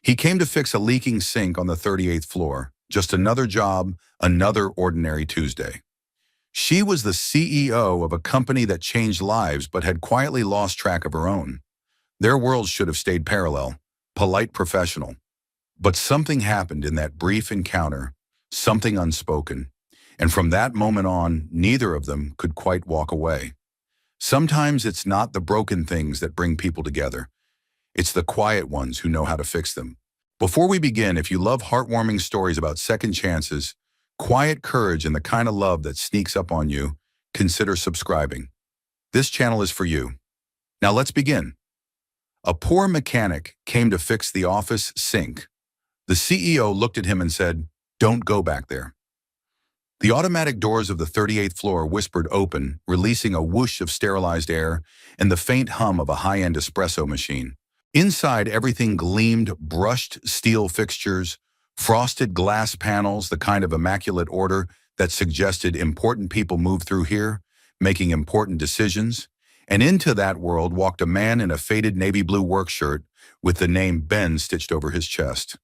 He came to fix a leaking sink on the 38th floor. Just another job, another ordinary Tuesday. She was the CEO of a company that changed lives but had quietly lost track of her own. Their worlds should have stayed parallel, polite professional. But something happened in that brief encounter, something unspoken. And from that moment on, neither of them could quite walk away. Sometimes it's not the broken things that bring people together. It's the quiet ones who know how to fix them. Before we begin, if you love heartwarming stories about second chances, quiet courage, and the kind of love that sneaks up on you, consider subscribing. This channel is for you. Now let's begin. A poor mechanic came to fix the office sink. The CEO looked at him and said, "Don't go back there." The automatic doors of the 38th floor whispered open, releasing a whoosh of sterilized air and the faint hum of a high-end espresso machine. Inside, everything gleamed: brushed steel fixtures, frosted glass panels, the kind of immaculate order that suggested important people move through here, making important decisions. And into that world walked a man in a faded navy blue work shirt with the name Ben stitched over his chest.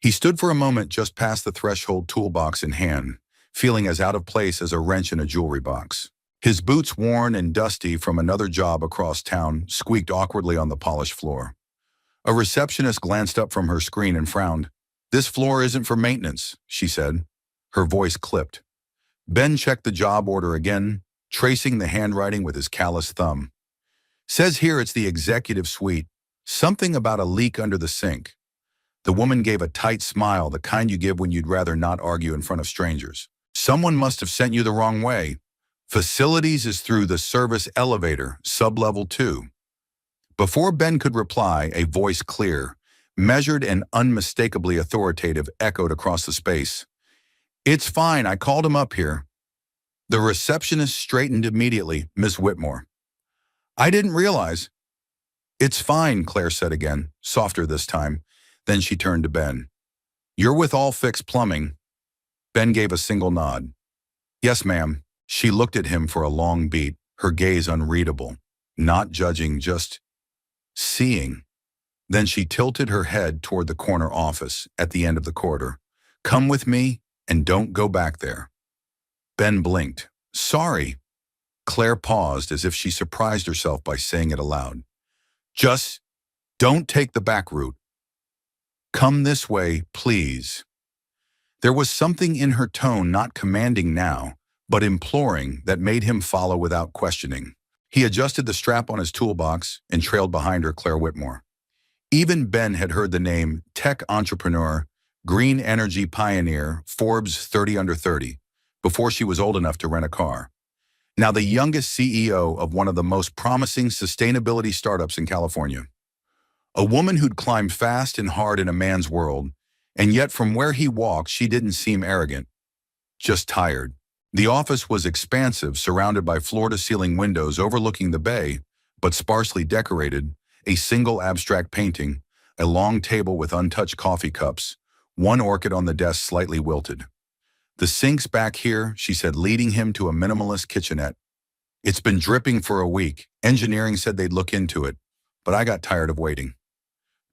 He stood for a moment just past the threshold, toolbox in hand, feeling as out of place as a wrench in a jewelry box. His boots, worn and dusty from another job across town, squeaked awkwardly on the polished floor. A receptionist glanced up from her screen and frowned. "This floor isn't for maintenance," she said. Her voice clipped. Ben checked the job order again, tracing the handwriting with his calloused thumb. "Says here it's the executive suite. Something about a leak under the sink." The woman gave a tight smile, the kind you give when you'd rather not argue in front of strangers. "Someone must have sent you the wrong way. Facilities is through the service elevator, sub-level 2. Before Ben could reply, a voice clear, measured and unmistakably authoritative, echoed across the space. "It's fine, I called him up here." The receptionist straightened immediately. "Miss Whitmore." "I didn't realize." "It's fine," Claire said again, softer this time. Then she turned to Ben. "You're with All Fix Plumbing." Ben gave a single nod. "Yes, ma'am." She looked at him for a long beat, her gaze unreadable, not judging, just seeing. Then she tilted her head toward the corner office at the end of the corridor. "Come with me and don't go back there." Ben blinked. "Sorry." Claire paused as if she surprised herself by saying it aloud. "Just don't take the back route. Come this way, please." There was something in her tone, not commanding now, but imploring, that made him follow without questioning. He adjusted the strap on his toolbox and trailed behind her, Claire Whitmore. Even Ben had heard the name: tech entrepreneur, green energy pioneer, Forbes 30 under 30, before she was old enough to rent a car. Now the youngest CEO of one of the most promising sustainability startups in California. A woman who'd climbed fast and hard in a man's world, and yet from where he walked she didn't seem arrogant, just tired. The office was expansive, surrounded by floor-to-ceiling windows overlooking the bay, but sparsely decorated: a single abstract painting, a long table with untouched coffee cups, one orchid on the desk slightly wilted. "The sink's back here," she said, leading him to a minimalist kitchenette. "It's been dripping for a week. Engineering said they'd look into it, but I got tired of waiting."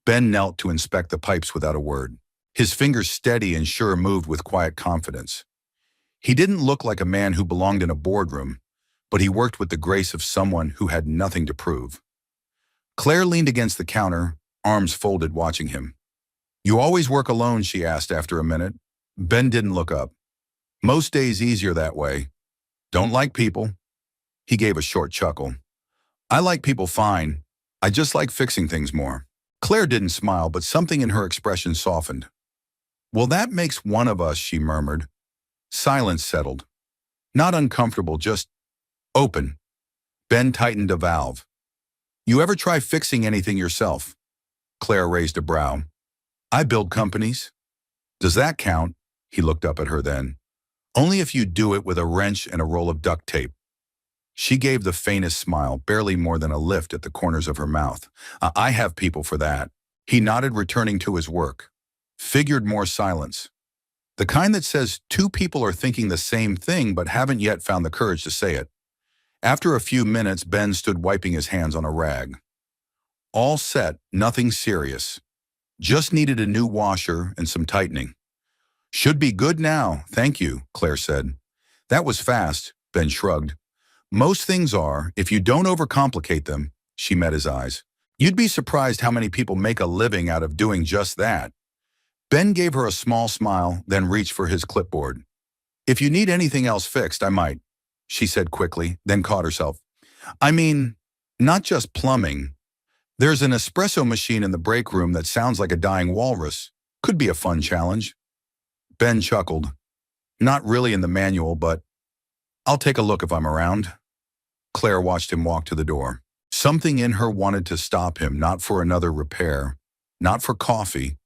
Ben knelt to inspect the pipes without a word. His fingers, steady and sure, moved with quiet confidence. He didn't look like a man who belonged in a boardroom, but he worked with the grace of someone who had nothing to prove. Claire leaned against the counter, arms folded, watching him. "You always work alone?" she asked after a minute. Ben didn't look up. "Most days easier that way. Don't like people." He gave a short chuckle. "I like people fine. I just like fixing things more." Claire didn't smile, but something in her expression softened. "Well, that makes one of us," she murmured. Silence settled. Not uncomfortable, just open. Ben tightened a valve. "You ever try fixing anything yourself?" Claire raised a brow. "I build companies." "Does that count?" He looked up at her then. "Only if you do it with a wrench and a roll of duct tape." She gave the faintest smile, barely more than a lift at the corners of her mouth. "I have people for that." He nodded, returning to his work. Figured more silence. The kind that says two people are thinking the same thing but haven't yet found the courage to say it. After a few minutes, Ben stood wiping his hands on a rag. "All set, nothing serious." Just needed a new washer and some tightening. Should be good now, thank you, Claire said. That was fast, Ben shrugged. Most things are, if you don't overcomplicate them. She met his eyes. You'd be surprised how many people make a living out of doing just that. Ben gave her a small smile, then reached for his clipboard. If you need anything else fixed, I might, she said quickly, then caught herself. I mean, not just plumbing. There's an espresso machine in the break room that sounds like a dying walrus. Could be a fun challenge. Ben chuckled. Not really in the manual, but I'll take a look if I'm around. Claire watched him walk to the door. Something in her wanted to stop him, not for another repair, not for coffee,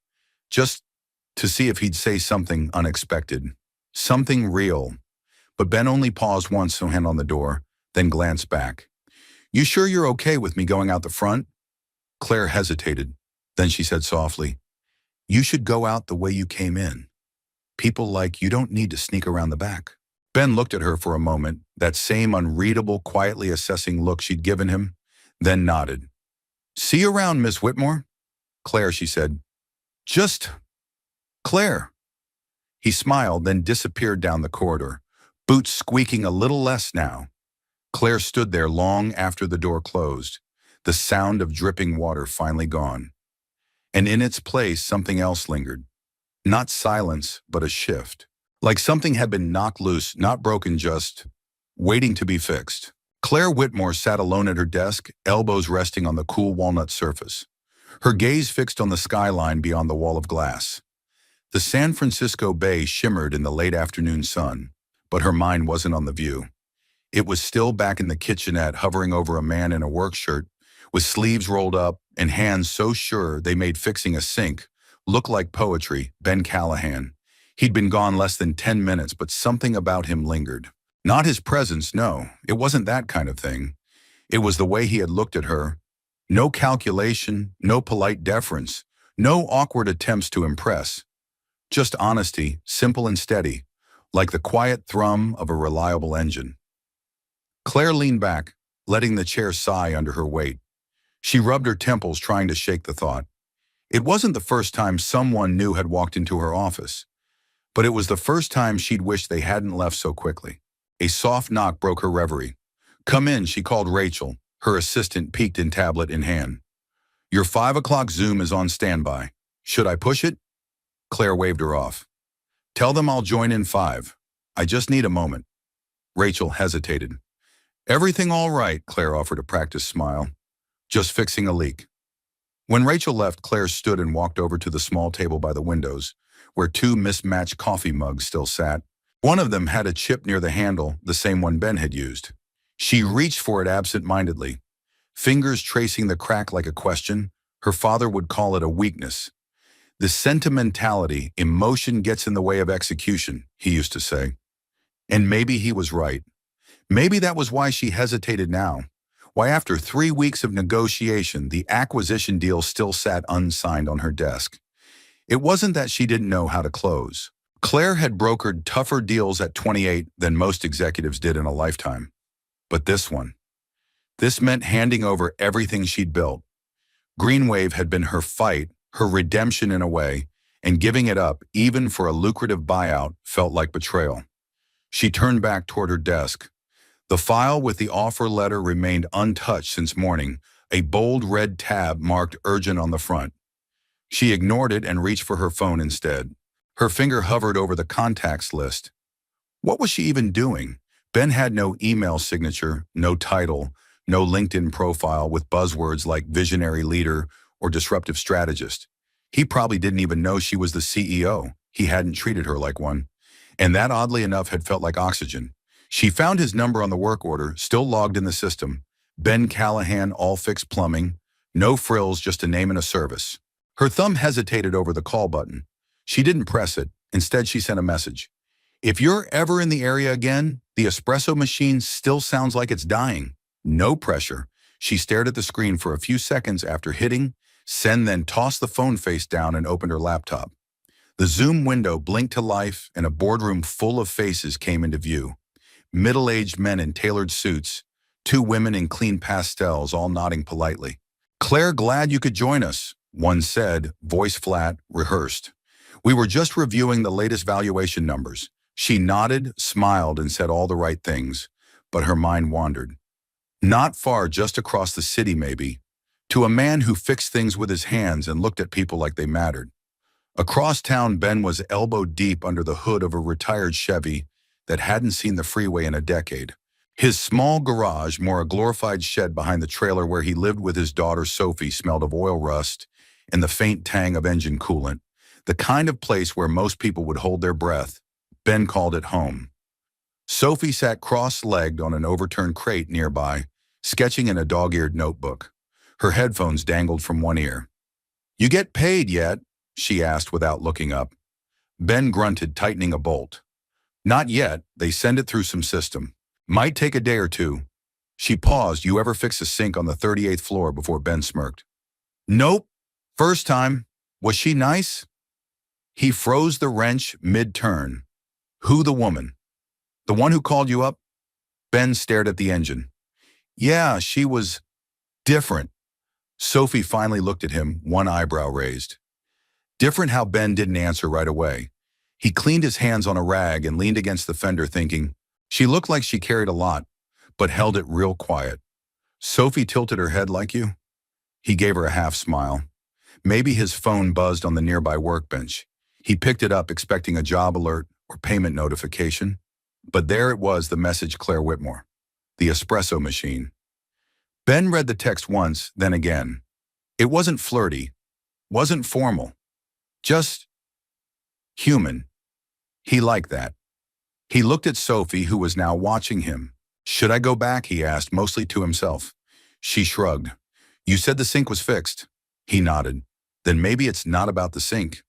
just to see if he'd say something unexpected, something real. But Ben only paused once, so hand on the door, then glanced back. You sure you're okay with me going out the front? Claire hesitated. Then she said softly, you should go out the way you came in. People like you don't need to sneak around the back. Ben looked at her for a moment, that same unreadable, quietly assessing look she'd given him, then nodded. See you around, Miss Whitmore. Claire, she said. Just Claire. He smiled, then disappeared down the corridor, boots squeaking a little less now. Claire stood there long after the door closed, the sound of dripping water finally gone. And in its place, something else lingered. Not silence, but a shift. Like something had been knocked loose, not broken, just waiting to be fixed. Claire Whitmore sat alone at her desk, elbows resting on the cool walnut surface, her gaze fixed on the skyline beyond the wall of glass. The San Francisco Bay shimmered in the late afternoon sun, but her mind wasn't on the view. It was still back in the kitchenette, hovering over a man in a work shirt, with sleeves rolled up and hands so sure they made fixing a sink look like poetry, Ben Callahan. He'd been gone less than 10 minutes, but something about him lingered. Not his presence, no, it wasn't that kind of thing. It was the way he had looked at her. No calculation, no polite deference, no awkward attempts to impress. Just honesty, simple and steady, like the quiet thrum of a reliable engine. Claire leaned back, letting the chair sigh under her weight. She rubbed her temples, trying to shake the thought. It wasn't the first time someone new had walked into her office, but it was the first time she'd wished they hadn't left so quickly. A soft knock broke her reverie. Come in, she called Rachel, her assistant peeked in tablet in hand. Your 5 o'clock Zoom is on standby. Should I push it? Claire waved her off. Tell them I'll join in 5. I just need a moment. Rachel hesitated. Everything all right, Claire offered a practiced smile. Just fixing a leak. When Rachel left, Claire stood and walked over to the small table by the windows, where 2 mismatched coffee mugs still sat. One of them had a chip near the handle, the same one Ben had used. She reached for it absent-mindedly, fingers tracing the crack like a question. Her father would call it a weakness. The sentimentality, emotion gets in the way of execution, he used to say. And maybe he was right. Maybe that was why she hesitated now. Why after 3 weeks of negotiation, the acquisition deal still sat unsigned on her desk. It wasn't that she didn't know how to close. Claire had brokered tougher deals at 28 than most executives did in a lifetime. But this one. This meant handing over everything she'd built. Greenwave had been her fight, her redemption in a way, and giving it up, even for a lucrative buyout, felt like betrayal. She turned back toward her desk. The file with the offer letter remained untouched since morning, a bold red tab marked urgent on the front. She ignored it and reached for her phone instead. Her finger hovered over the contacts list. What was she even doing? Ben had no email signature, no title, no LinkedIn profile with buzzwords like visionary leader or disruptive strategist. He probably didn't even know she was the CEO. He hadn't treated her like one. And that, oddly enough, had felt like oxygen. She found his number on the work order, still logged in the system. Ben Callahan, All Fixed Plumbing. No frills, just a name and a service. Her thumb hesitated over the call button. She didn't press it. Instead, she sent a message. If you're ever in the area again, the espresso machine still sounds like it's dying. No pressure. She stared at the screen for a few seconds after hitting send, then tossed the phone face down and opened her laptop. The Zoom window blinked to life and a boardroom full of faces came into view. Middle-aged men in tailored suits, 2 women in clean pastels, all nodding politely. Claire, glad you could join us. One said, voice flat, rehearsed. We were just reviewing the latest valuation numbers. She nodded, smiled, and said all the right things, but her mind wandered. Not far, just across the city maybe, to a man who fixed things with his hands and looked at people like they mattered. Across town, Ben was elbow deep under the hood of a retired Chevy that hadn't seen the freeway in a decade. His small garage, more a glorified shed behind the trailer where he lived with his daughter Sophie, smelled of oil rust and the faint tang of engine coolant, the kind of place where most people would hold their breath. Ben called it home. Sophie sat cross-legged on an overturned crate nearby, sketching in a dog-eared notebook. Her headphones dangled from one ear. "You get paid yet?" she asked without looking up. Ben grunted, tightening a bolt. "Not yet. They send it through some system. Might take a day or two." She paused. "You ever fix a sink on the 38th floor?" before Ben smirked. "Nope. First time. Was she nice?" He froze the wrench mid-turn. "Who, the woman? The one who called you up?" Ben stared at the engine. "Yeah, she was different." Sophie finally looked at him, one eyebrow raised. Different how Ben didn't answer right away. He cleaned his hands on a rag and leaned against the fender thinking, she looked like she carried a lot, but held it real quiet. "Sophie tilted her head like you?" He gave her a half smile. Maybe his phone buzzed on the nearby workbench. He picked it up expecting a job alert or payment notification. But there it was, the message: Claire Whitmore. The espresso machine. Ben read the text once, then again. It wasn't flirty, wasn't formal, just human. He liked that. He looked at Sophie, who was now watching him. "Should I go back?" he asked, mostly to himself. She shrugged. "You said the sink was fixed." He nodded. "Then maybe it's not about the sink."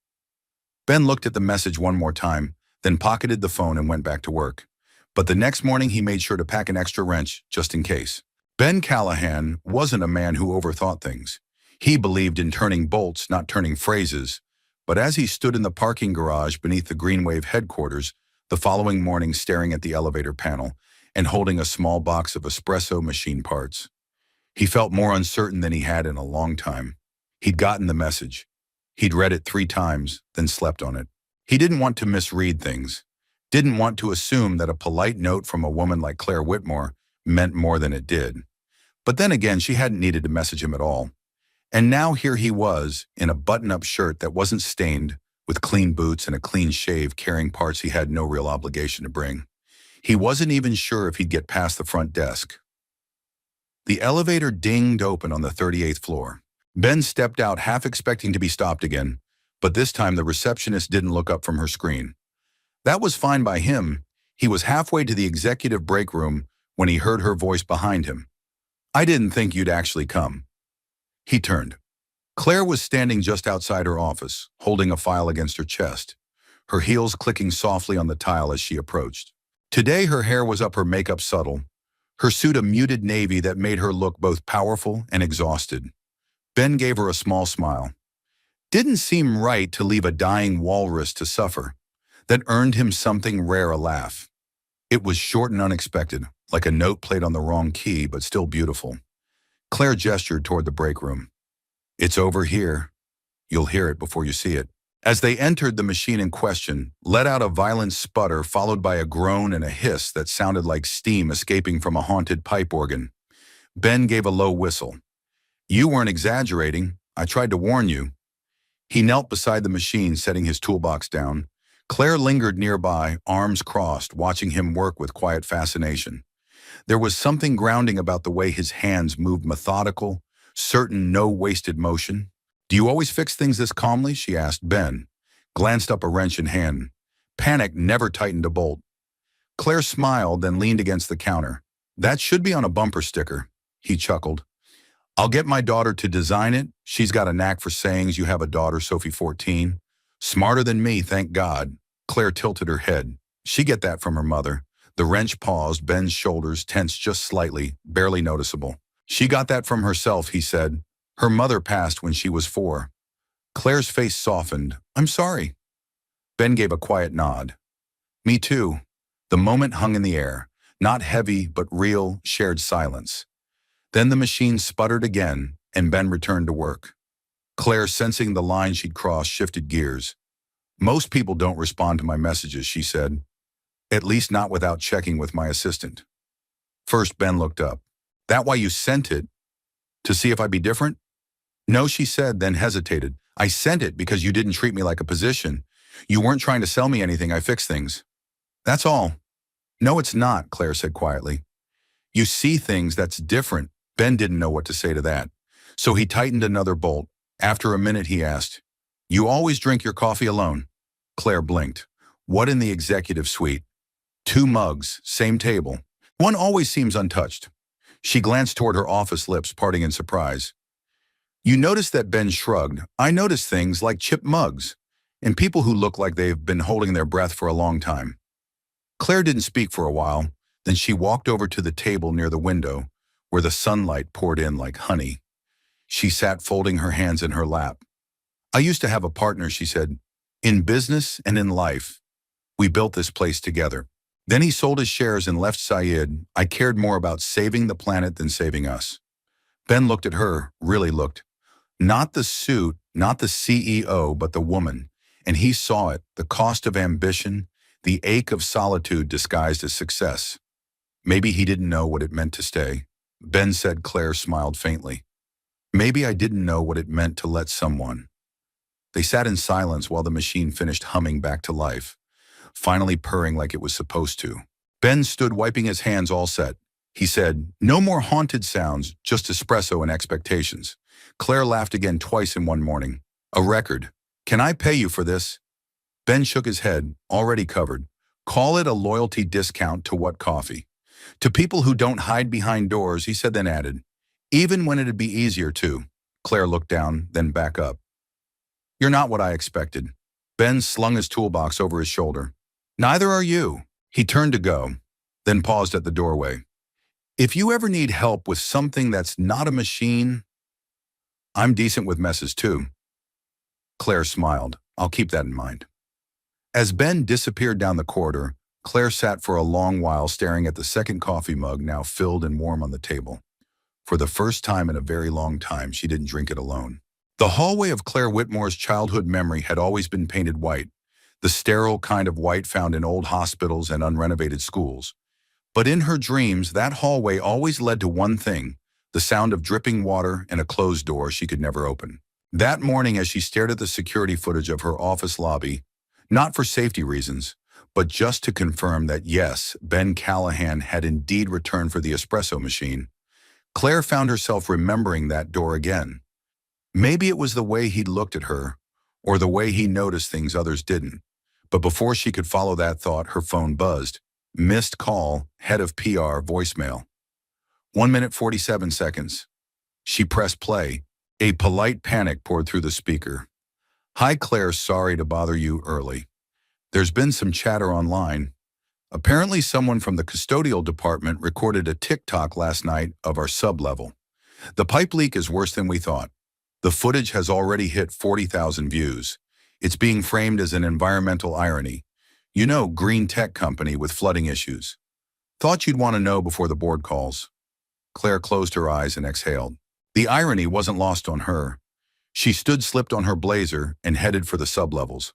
Ben looked at the message one more time, then pocketed the phone and went back to work. But the next morning he made sure to pack an extra wrench, just in case. Ben Callahan wasn't a man who overthought things. He believed in turning bolts, not turning phrases. But as he stood in the parking garage beneath the Greenwave headquarters the following morning, staring at the elevator panel and holding a small box of espresso machine parts, he felt more uncertain than he had in a long time. He'd gotten the message. He'd read it 3 times, then slept on it. He didn't want to misread things. Didn't want to assume that a polite note from a woman like Claire Whitmore meant more than it did. But then again, she hadn't needed to message him at all. And now here he was, in a button-up shirt that wasn't stained, with clean boots and a clean shave, carrying parts he had no real obligation to bring. He wasn't even sure if he'd get past the front desk. The elevator dinged open on the 38th floor. Ben stepped out, half expecting to be stopped again, but this time the receptionist didn't look up from her screen. That was fine by him. He was halfway to the executive break room when he heard her voice behind him. "I didn't think you'd actually come." He turned. Claire was standing just outside her office, holding a file against her chest, her heels clicking softly on the tile as she approached. Today her hair was up, her makeup subtle, her suit a muted navy that made her look both powerful and exhausted. Ben gave her a small smile. Didn't seem right to leave a dying walrus to suffer. That earned him something rare, a laugh. It was short and unexpected, like a note played on the wrong key, but still beautiful. Claire gestured toward the break room. "It's over here. You'll hear it before you see it." As they entered, the machine in question let out a violent sputter followed by a groan and a hiss that sounded like steam escaping from a haunted pipe organ. Ben gave a low whistle. "You weren't exaggerating. I tried to warn you." He knelt beside the machine, setting his toolbox down. Claire lingered nearby, arms crossed, watching him work with quiet fascination. There was something grounding about the way his hands moved, methodical, certain, no wasted motion. "Do you always fix things this calmly?" she asked. Ben glanced up, a wrench in hand. Panic never tightened a bolt. Claire smiled, then leaned against the counter. "That should be on a bumper sticker." He chuckled. "I'll get my daughter to design it. She's got a knack for sayings." "You have a daughter, Sophie, 14. Smarter than me, thank God." Claire tilted her head. "She get that from her mother." The wrench paused, Ben's shoulders tensed just slightly, barely noticeable. "She got that from herself," he said. "Her mother passed when she was 4. Claire's face softened. "I'm sorry." Ben gave a quiet nod. "Me too." The moment hung in the air, not heavy but real, shared silence. Then the machine sputtered again, and Ben returned to work. Claire, sensing the line she'd crossed, shifted gears. Most people don't respond to my messages, she said. At least not without checking with my assistant. First, Ben looked up. That why you sent it? To see if I'd be different? No, she said, then hesitated. I sent it because you didn't treat me like a position. You weren't trying to sell me anything, I fixed things. That's all. No, it's not, Claire said quietly. You see things that's different. Ben didn't know what to say to that. So he tightened another bolt. After a minute, he asked, You always drink your coffee alone? Claire blinked. What in the executive suite? 2 mugs, same table. One always seems untouched. She glanced toward her office lips, parting in surprise. You notice that Ben shrugged. I notice things like chipped mugs and people who look like they've been holding their breath for a long time. Claire didn't speak for a while. Then she walked over to the table near the window, where the sunlight poured in like honey. She sat folding her hands in her lap. I used to have a partner, she said. In business and in life, we built this place together. Then he sold his shares and left Syed. I cared more about saving the planet than saving us. Ben looked at her, really looked. Not the suit, not the CEO, but the woman. And he saw it, the cost of ambition, the ache of solitude disguised as success. Maybe he didn't know what it meant to stay. Ben said. Claire smiled faintly. Maybe I didn't know what it meant to let someone. They sat in silence while the machine finished humming back to life, finally purring like it was supposed to. Ben stood wiping his hands, all set. He said, No more haunted sounds, just espresso and expectations. Claire laughed again twice in one morning. A record. Can I pay you for this? Ben shook his head, already covered. Call it a loyalty discount to what coffee? To people who don't hide behind doors, he said, then added, even when it'd be easier to. Claire looked down, then back up. You're not what I expected. Ben slung his toolbox over his shoulder. Neither are you. He turned to go, then paused at the doorway. If you ever need help with something that's not a machine, I'm decent with messes too. Claire smiled. I'll keep that in mind. As Ben disappeared down the corridor, Claire sat for a long while staring at the second coffee mug now filled and warm on the table. For the first time in a very long time, she didn't drink it alone. The hallway of Claire Whitmore's childhood memory had always been painted white, the sterile kind of white found in old hospitals and unrenovated schools. But in her dreams, that hallway always led to one thing, the sound of dripping water and a closed door she could never open. That morning, as she stared at the security footage of her office lobby, not for safety reasons, but just to confirm that yes, Ben Callahan had indeed returned for the espresso machine, Claire found herself remembering that door again. Maybe it was the way he'd looked at her, or the way he noticed things others didn't. But before she could follow that thought, her phone buzzed. Missed call, head of PR, voicemail. 1 minute 47 seconds. She pressed play. A polite panic poured through the speaker. Hi Claire, sorry to bother you early. There's been some chatter online. Apparently someone from the custodial department recorded a TikTok last night of our sub-level. The pipe leak is worse than we thought. The footage has already hit 40,000 views. It's being framed as an environmental irony. You know, green tech company with flooding issues. Thought you'd want to know before the board calls. Claire closed her eyes and exhaled. The irony wasn't lost on her. She slipped on her blazer, and headed for the sub-levels.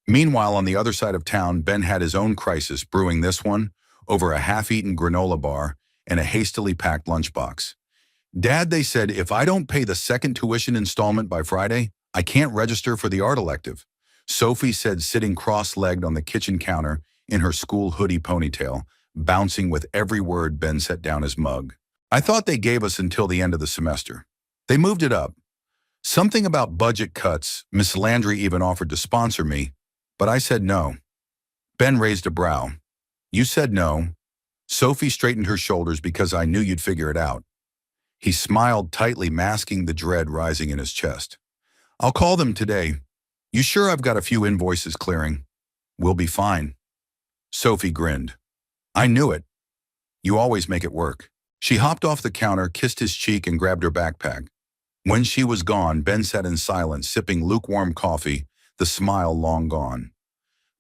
Meanwhile, on the other side of town, Ben had his own crisis brewing, this one over a half-eaten granola bar and a hastily packed lunchbox. Dad, they said, if I don't pay the second tuition installment by Friday, I can't register for the art elective. Sophie said, sitting cross-legged on the kitchen counter in her school hoodie ponytail, bouncing with every word Ben set down his mug. I thought they gave us until the end of the semester. They moved it up. Something about budget cuts. Miss Landry even offered to sponsor me, but I said no. Ben raised a brow. You said no. Sophie straightened her shoulders because I knew you'd figure it out. He smiled tightly, masking the dread rising in his chest. I'll call them today. You sure I've got a few invoices clearing? We'll be fine. Sophie grinned. I knew it. You always make it work. She hopped off the counter, kissed his cheek, and grabbed her backpack. When she was gone, Ben sat in silence, sipping lukewarm coffee, the smile long gone.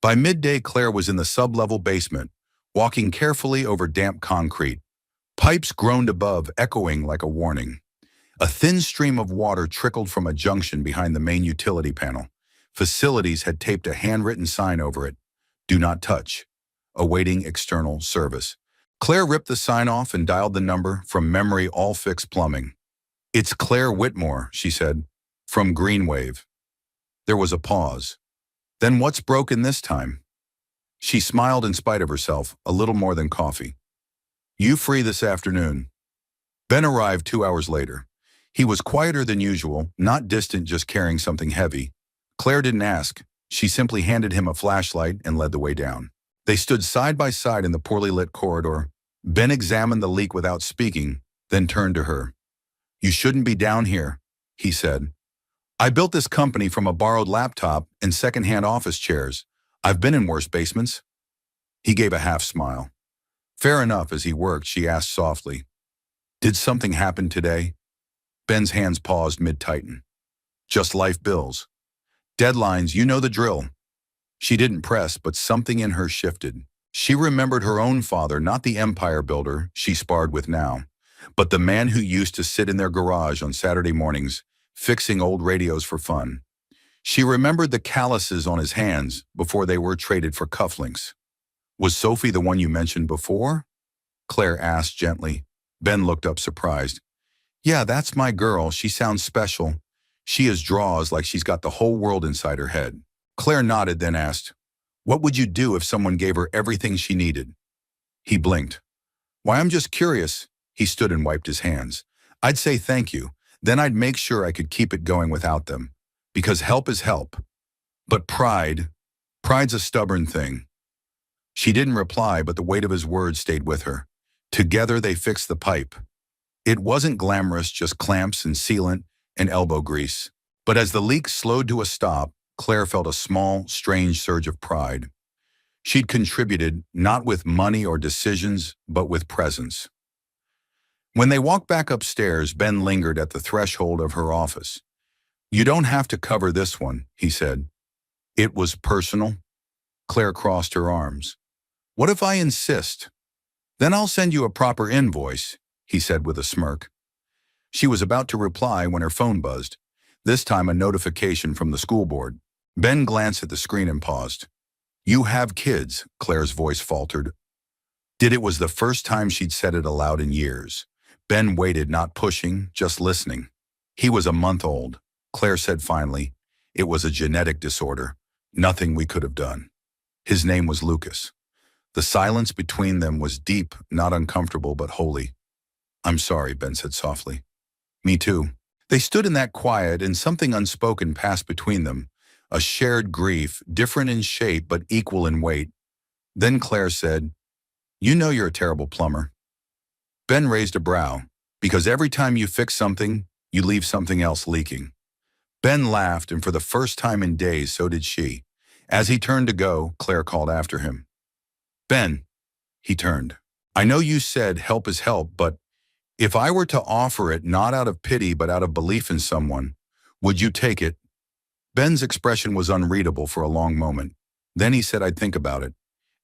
By midday, Claire was in the sub-level basement, walking carefully over damp concrete. Pipes groaned above, echoing like a warning. A thin stream of water trickled from a junction behind the main utility panel. Facilities had taped a handwritten sign over it. Do not touch. Awaiting external service. Claire ripped the sign off and dialed the number from memory. All Fix Plumbing. It's Claire Whitmore, she said, from Greenwave. There was a pause. Then what's broken this time? She smiled in spite of herself, a little more than coffee. You free this afternoon? Ben arrived 2 hours later. He was quieter than usual, not distant, just carrying something heavy. Claire didn't ask. She simply handed him a flashlight and led the way down. They stood side by side in the poorly lit corridor. Ben examined the leak without speaking, then turned to her. You shouldn't be down here, he said. I built this company from a borrowed laptop and secondhand office chairs. I've been in worse basements. He gave a half smile. Fair enough. As he worked, she asked softly, did something happen today? Ben's hands paused mid-tighten. Just life bills. Deadlines, you know the drill. She didn't press, but something in her shifted. She remembered her own father, not the empire builder she sparred with now, but the man who used to sit in their garage on Saturday mornings, fixing old radios for fun. She remembered the calluses on his hands before they were traded for cufflinks. Was Sophie the one you mentioned before? Claire asked gently. Ben looked up surprised. Yeah, that's my girl. She sounds special. She has draws like she's got the whole world inside her head. Claire nodded, then asked, what would you do if someone gave her everything she needed? He blinked. Why, I'm just curious. He stood and wiped his hands. I'd say thank you. Then I'd make sure I could keep it going without them. Because help is help. But pride's a stubborn thing. She didn't reply, but the weight of his words stayed with her. Together they fixed the pipe. It wasn't glamorous, just clamps and sealant and elbow grease. But as the leak slowed to a stop, Claire felt a small, strange surge of pride. She'd contributed, not with money or decisions, but with presence. When they walked back upstairs, Ben lingered at the threshold of her office. You don't have to cover this one, he said. It was personal. Claire crossed her arms. What if I insist? Then I'll send you a proper invoice, he said with a smirk. She was about to reply when her phone buzzed, this time a notification from the school board. Ben glanced at the screen and paused. You have kids, Claire's voice faltered. It was the first time she'd said it aloud in years. Ben waited, not pushing, just listening. He was a month old. Claire said finally, it was a genetic disorder. Nothing we could have done. His name was Lucas. The silence between them was deep, not uncomfortable, but holy. I'm sorry, Ben said softly. Me too. They stood in that quiet, and something unspoken passed between them, a shared grief, different in shape but equal in weight. Then Claire said, you know you're a terrible plumber. Ben raised a brow, because every time you fix something, you leave something else leaking. Ben laughed, and for the first time in days, so did she. As he turned to go, Claire called after him. Ben, he turned. I know you said help is help, but if I were to offer it not out of pity but out of belief in someone, would you take it? Ben's expression was unreadable for a long moment. Then he said I'd think about it.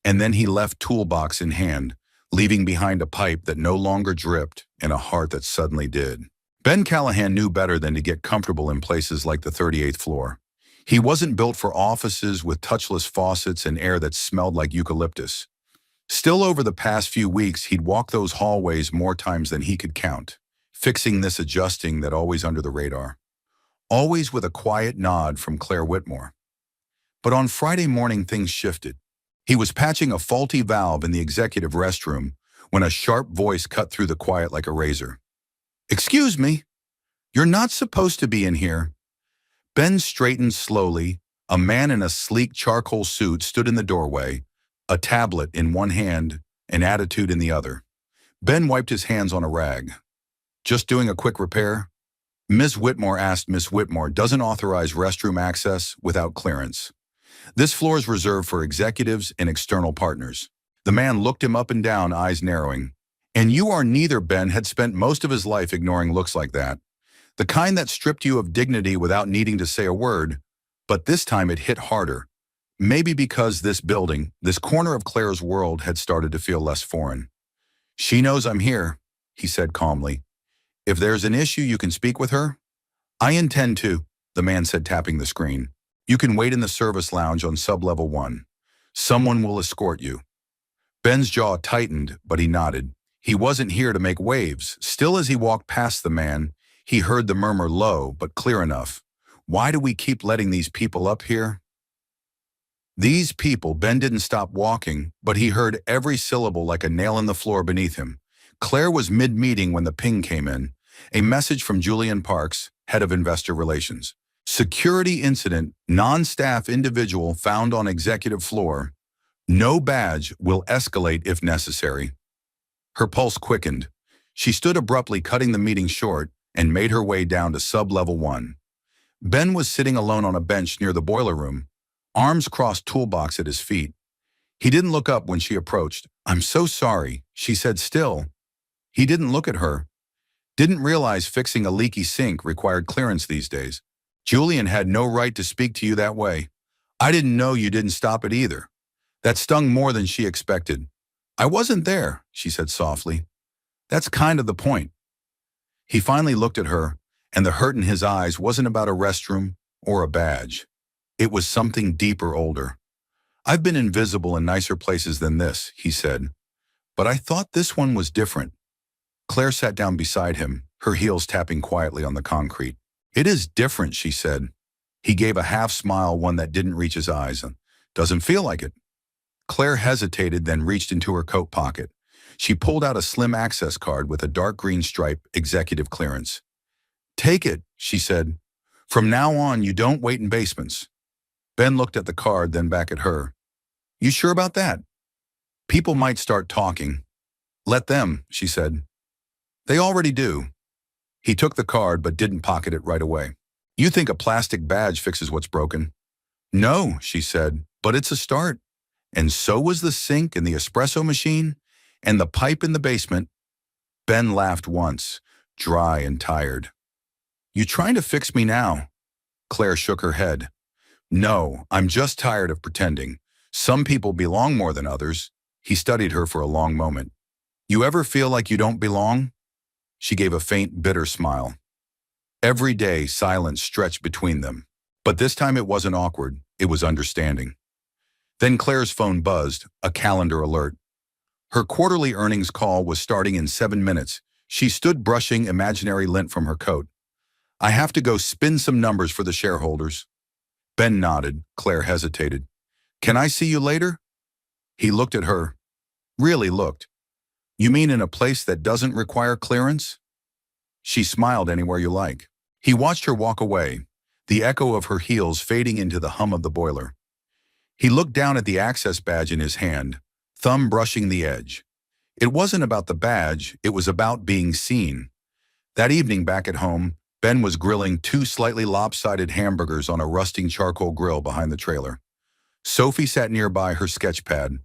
And then he left, toolbox in hand, leaving behind a pipe that no longer dripped and a heart that suddenly did. Ben Callahan knew better than to get comfortable in places like the 38th floor. He wasn't built for offices with touchless faucets and air that smelled like eucalyptus. Still, over the past few weeks, he'd walked those hallways more times than he could count, fixing this, adjusting that, always under the radar. Always with a quiet nod from Claire Whitmore. But on Friday morning, things shifted. He was patching a faulty valve in the executive restroom when a sharp voice cut through the quiet like a razor. Excuse me, you're not supposed to be in here. Ben straightened slowly. A man in a sleek charcoal suit stood in the doorway, a tablet in one hand, an attitude in the other. Ben wiped his hands on a rag. Just doing a quick repair? Ms. Whitmore asked. Miss Whitmore doesn't authorize restroom access without clearance. This floor is reserved for executives and external partners. The man looked him up and down, eyes narrowing. And you are neither. Ben had spent most of his life ignoring looks like that. The kind that stripped you of dignity without needing to say a word. But this time it hit harder. Maybe because this building, this corner of Claire's world, had started to feel less foreign. She knows I'm here, he said calmly. If there's an issue, you can speak with her? I intend to, the man said, tapping the screen. You can wait in the service lounge on sub-level 1. Someone will escort you. Ben's jaw tightened, but he nodded. He wasn't here to make waves. Still, as he walked past the man, he heard the murmur low but clear enough. Why do we keep letting these people up here? These people. Ben didn't stop walking, but he heard every syllable like a nail in the floor beneath him. Claire was mid-meeting when the ping came in. A message from Julian Parks, head of investor relations. Security incident, non-staff individual found on executive floor. No badge, will escalate if necessary. Her pulse quickened. She stood abruptly, cutting the meeting short, and made her way down to sub-level 1. Ben was sitting alone on a bench near the boiler room, arms crossed, toolbox at his feet. He didn't look up when she approached. I'm so sorry, she said still. He didn't look at her. Didn't realize fixing a leaky sink required clearance these days. Julian had no right to speak to you that way. I didn't know you didn't stop it either. That stung more than she expected. I wasn't there, she said softly. That's kind of the point. He finally looked at her, and the hurt in his eyes wasn't about a restroom or a badge. It was something deeper, older. I've been invisible in nicer places than this, he said. But I thought this one was different. Claire sat down beside him, her heels tapping quietly on the concrete. It is different, she said. He gave a half smile, one that didn't reach his eyes. Doesn't feel like it. Claire hesitated, then reached into her coat pocket. She pulled out a slim access card with a dark green stripe, executive clearance. Take it, she said. From now on, you don't wait in basements. Ben looked at the card, then back at her. You sure about that? People might start talking. Let them, she said. They already do. He took the card but didn't pocket it right away. You think a plastic badge fixes what's broken? No, she said, but it's a start. And so was the sink and the espresso machine and the pipe in the basement. Ben laughed once, dry and tired. You trying to fix me now? Claire shook her head. No, I'm just tired of pretending. Some people belong more than others. He studied her for a long moment. You ever feel like you don't belong? She gave a faint, bitter smile. Every day, silence stretched between them. But this time it wasn't awkward, it was understanding. Then Claire's phone buzzed, a calendar alert. Her quarterly earnings call was starting in 7 minutes. She stood brushing imaginary lint from her coat. I have to go spin some numbers for the shareholders. Ben nodded. Claire hesitated. Can I see you later? He looked at her. Really looked. You mean in a place that doesn't require clearance? She smiled. Anywhere you like. He watched her walk away, the echo of her heels fading into the hum of the boiler. He looked down at the access badge in his hand, thumb brushing the edge. It wasn't about the badge, it was about being seen. That evening back at home, Ben was grilling 2 slightly lopsided hamburgers on a rusting charcoal grill behind the trailer. Sophie sat nearby, her sketch pad,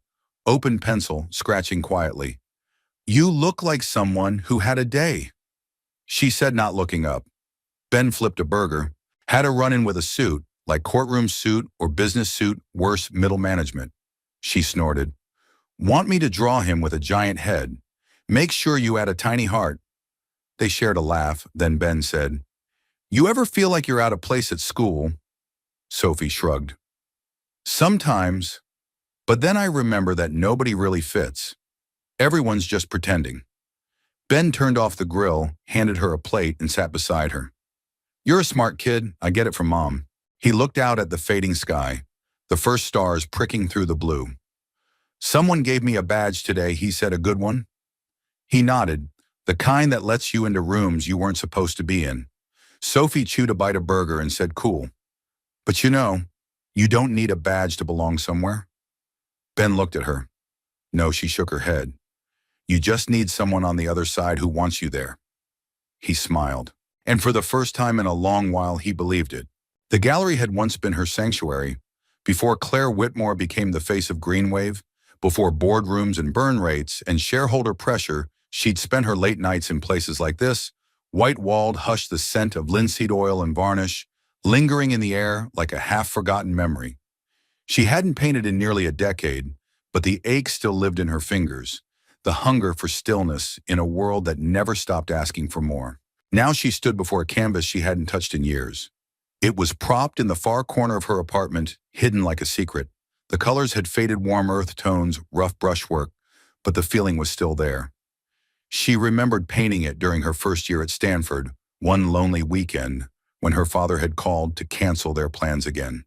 open pencil, scratching quietly. You look like someone who had a day, she said, not looking up. Ben flipped a burger, had a run-in with a suit, like courtroom suit or business suit, worse, middle management. She snorted. Want me to draw him with a giant head? Make sure you add a tiny heart. They shared a laugh, then Ben said, You ever feel like you're out of place at school? Sophie shrugged. Sometimes, but then I remember that nobody really fits. Everyone's just pretending. Ben turned off the grill, handed her a plate, and sat beside her. You're a smart kid, I get it from Mom. He looked out at the fading sky, the first stars pricking through the blue. Someone gave me a badge today, he said. A good one? He nodded, the kind that lets you into rooms you weren't supposed to be in. Sophie chewed a bite of burger and said, cool. But you know, you don't need a badge to belong somewhere. Ben looked at her. No, she shook her head. You just need someone on the other side who wants you there. He smiled. And for the first time in a long while, he believed it. The gallery had once been her sanctuary. Before Claire Whitmore became the face of Greenwave, before boardrooms and burn rates and shareholder pressure, she'd spent her late nights in places like this, white-walled, hushed, the scent of linseed oil and varnish, lingering in the air like a half-forgotten memory. She hadn't painted in nearly a decade, but the ache still lived in her fingers, the hunger for stillness in a world that never stopped asking for more. Now she stood before a canvas she hadn't touched in years. It was propped in the far corner of her apartment, hidden like a secret. The colors had faded warm earth tones, rough brushwork, but the feeling was still there. She remembered painting it during her first year at Stanford, one lonely weekend, when her father had called to cancel their plans again.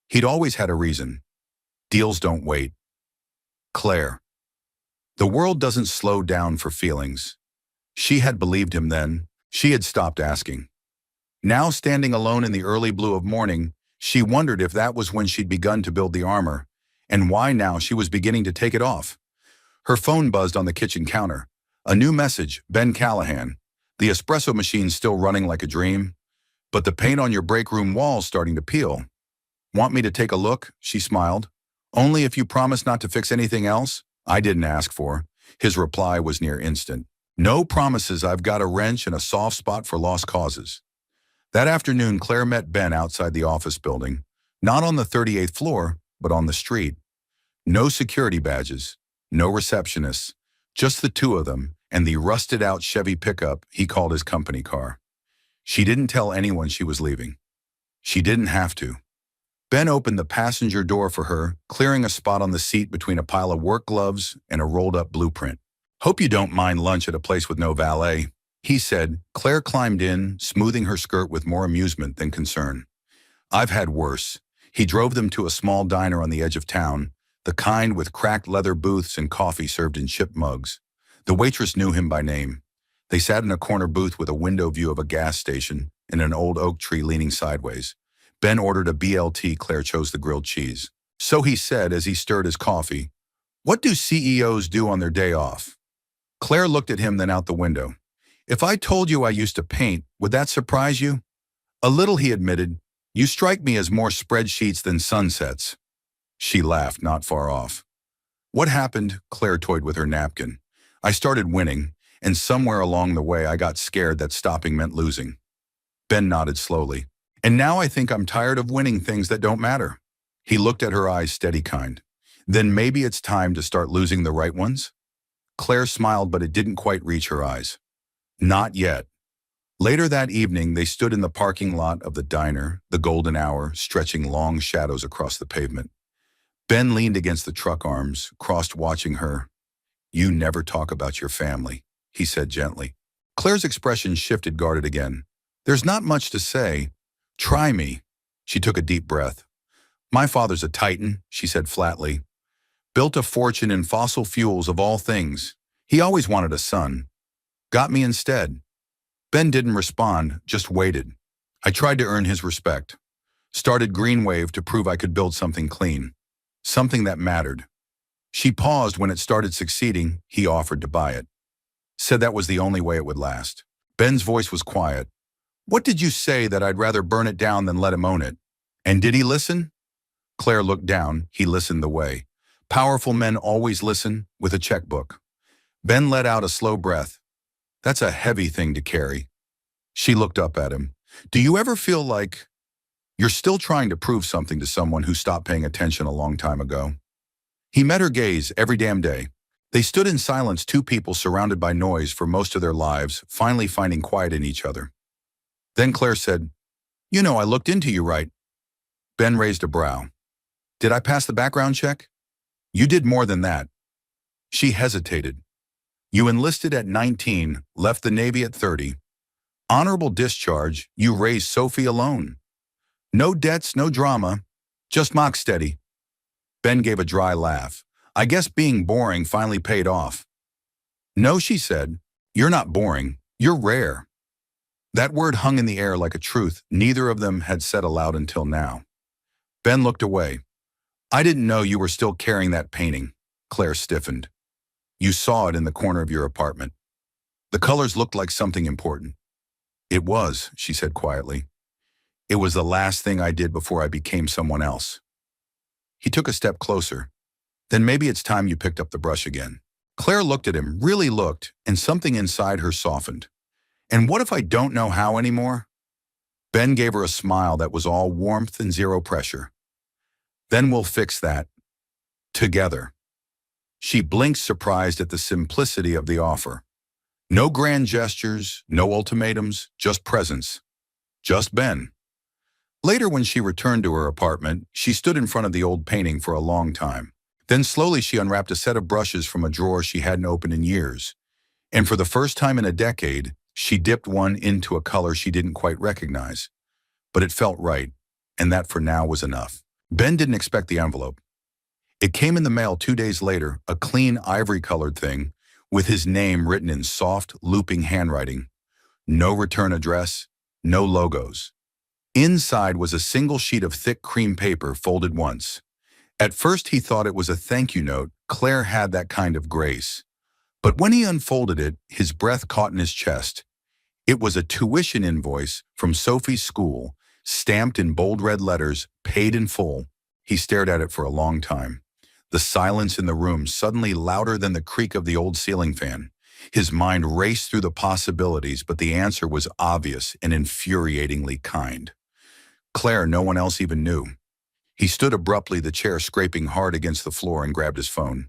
He'd always had a reason. Deals don't wait. Claire. The world doesn't slow down for feelings. She had believed him then. She had stopped asking. Now, standing alone in the early blue of morning, she wondered if that was when she'd begun to build the armor, and why now she was beginning to take it off. Her phone buzzed on the kitchen counter. A new message, Ben Callahan. The espresso machine's still running like a dream, but the paint on your break room wall's starting to peel. Want me to take a look? She smiled. Only if you promise not to fix anything else? I didn't ask for. His reply was near instant. No promises. I've got a wrench and a soft spot for lost causes. That afternoon, Claire met Ben outside the office building, not on the 38th floor, but on the street. No security badges, no receptionists, just the two of them and the rusted-out Chevy pickup he called his company car. She didn't tell anyone she was leaving. She didn't have to. Ben opened the passenger door for her, clearing a spot on the seat between a pile of work gloves and a rolled-up blueprint. Hope you don't mind lunch at a place with no valet, he said. Claire climbed in, smoothing her skirt with more amusement than concern. I've had worse. He drove them to a small diner on the edge of town, the kind with cracked leather booths and coffee served in chip mugs. The waitress knew him by name. They sat in a corner booth with a window view of a gas station and an old oak tree leaning sideways. Ben ordered a BLT. Claire chose the grilled cheese. So he said as he stirred his coffee, "What do CEOs do on their day off?" Claire looked at him, then out the window. "If I told you I used to paint, would that surprise you?" "A little," he admitted. "You strike me as more spreadsheets than sunsets." She laughed, not far off. "What happened?" Claire toyed with her napkin. "I started winning, and somewhere along the way I got scared that stopping meant losing." Ben nodded slowly. "And now I think I'm tired of winning things that don't matter." He looked at her eyes, steady kind. "Then maybe it's time to start losing the right ones?" Claire smiled, but it didn't quite reach her eyes. Not yet. Later that evening, they stood in the parking lot of the diner, the golden hour stretching long shadows across the pavement. Ben leaned against the truck arms, crossed, watching her. "You never talk about your family," he said gently. Claire's expression shifted, guarded again. "There's not much to say. Try me." She took a deep breath. "My father's a titan," she said flatly. "Built a fortune in fossil fuels of all things. He always wanted a son. Got me instead." Ben didn't respond, just waited. I tried to earn his respect. Started Greenwave to prove I could build something clean. Something that mattered. She paused. When it started succeeding, he offered to buy it. Said that was the only way it would last. Ben's voice was quiet. "What did you say, that I'd rather burn it down than let him own it?" "And did he listen?" Claire looked down. He listened the way. Powerful men always listen, with a checkbook. Ben let out a slow breath. "That's a heavy thing to carry." She looked up at him. "Do you ever feel like you're still trying to prove something to someone who stopped paying attention a long time ago?" He met her gaze every damn day. They stood in silence, two people surrounded by noise for most of their lives, finally finding quiet in each other. Then Claire said, "You know, I looked into you, right?" Ben raised a brow. "Did I pass the background check?" "You did more than that." She hesitated. "You enlisted at 19, left the Navy at 30. Honorable discharge. You raised Sophie alone. No debts, no drama, just mock steady." Ben gave a dry laugh. "I guess being boring finally paid off." "No," she said. "You're not boring. You're rare." That word hung in the air like a truth neither of them had said aloud until now. Ben looked away. "I didn't know you were still carrying that painting." Claire stiffened. "You saw it in the corner of your apartment. The colors looked like something important." "It was," she said quietly. "It was the last thing I did before I became someone else." He took a step closer. "Then maybe it's time you picked up the brush again." Claire looked at him, really looked, and something inside her softened. "And what if I don't know how anymore?" Ben gave her a smile that was all warmth and zero pressure. "Then we'll fix that. Together." She blinked, surprised at the simplicity of the offer. No grand gestures, no ultimatums, just presence. Just Ben. Later, when she returned to her apartment, she stood in front of the old painting for a long time. Then slowly she unwrapped a set of brushes from a drawer she hadn't opened in years. And for the first time in a decade, she dipped one into a color she didn't quite recognize. But it felt right, and that for now was enough. Ben didn't expect the envelope. It came in the mail 2 days later, a clean ivory-colored thing, with his name written in soft, looping handwriting. No return address, no logos. Inside was a single sheet of thick cream paper folded once. At first he thought it was a thank you note. Claire had that kind of grace. But when he unfolded it, his breath caught in his chest. It was a tuition invoice from Sophie's school, stamped in bold red letters, paid in full. He stared at it for a long time. The silence in the room suddenly louder than the creak of the old ceiling fan. His mind raced through the possibilities, but the answer was obvious and infuriatingly kind. Claire, no one else even knew. He stood abruptly, the chair scraping hard against the floor, and grabbed his phone.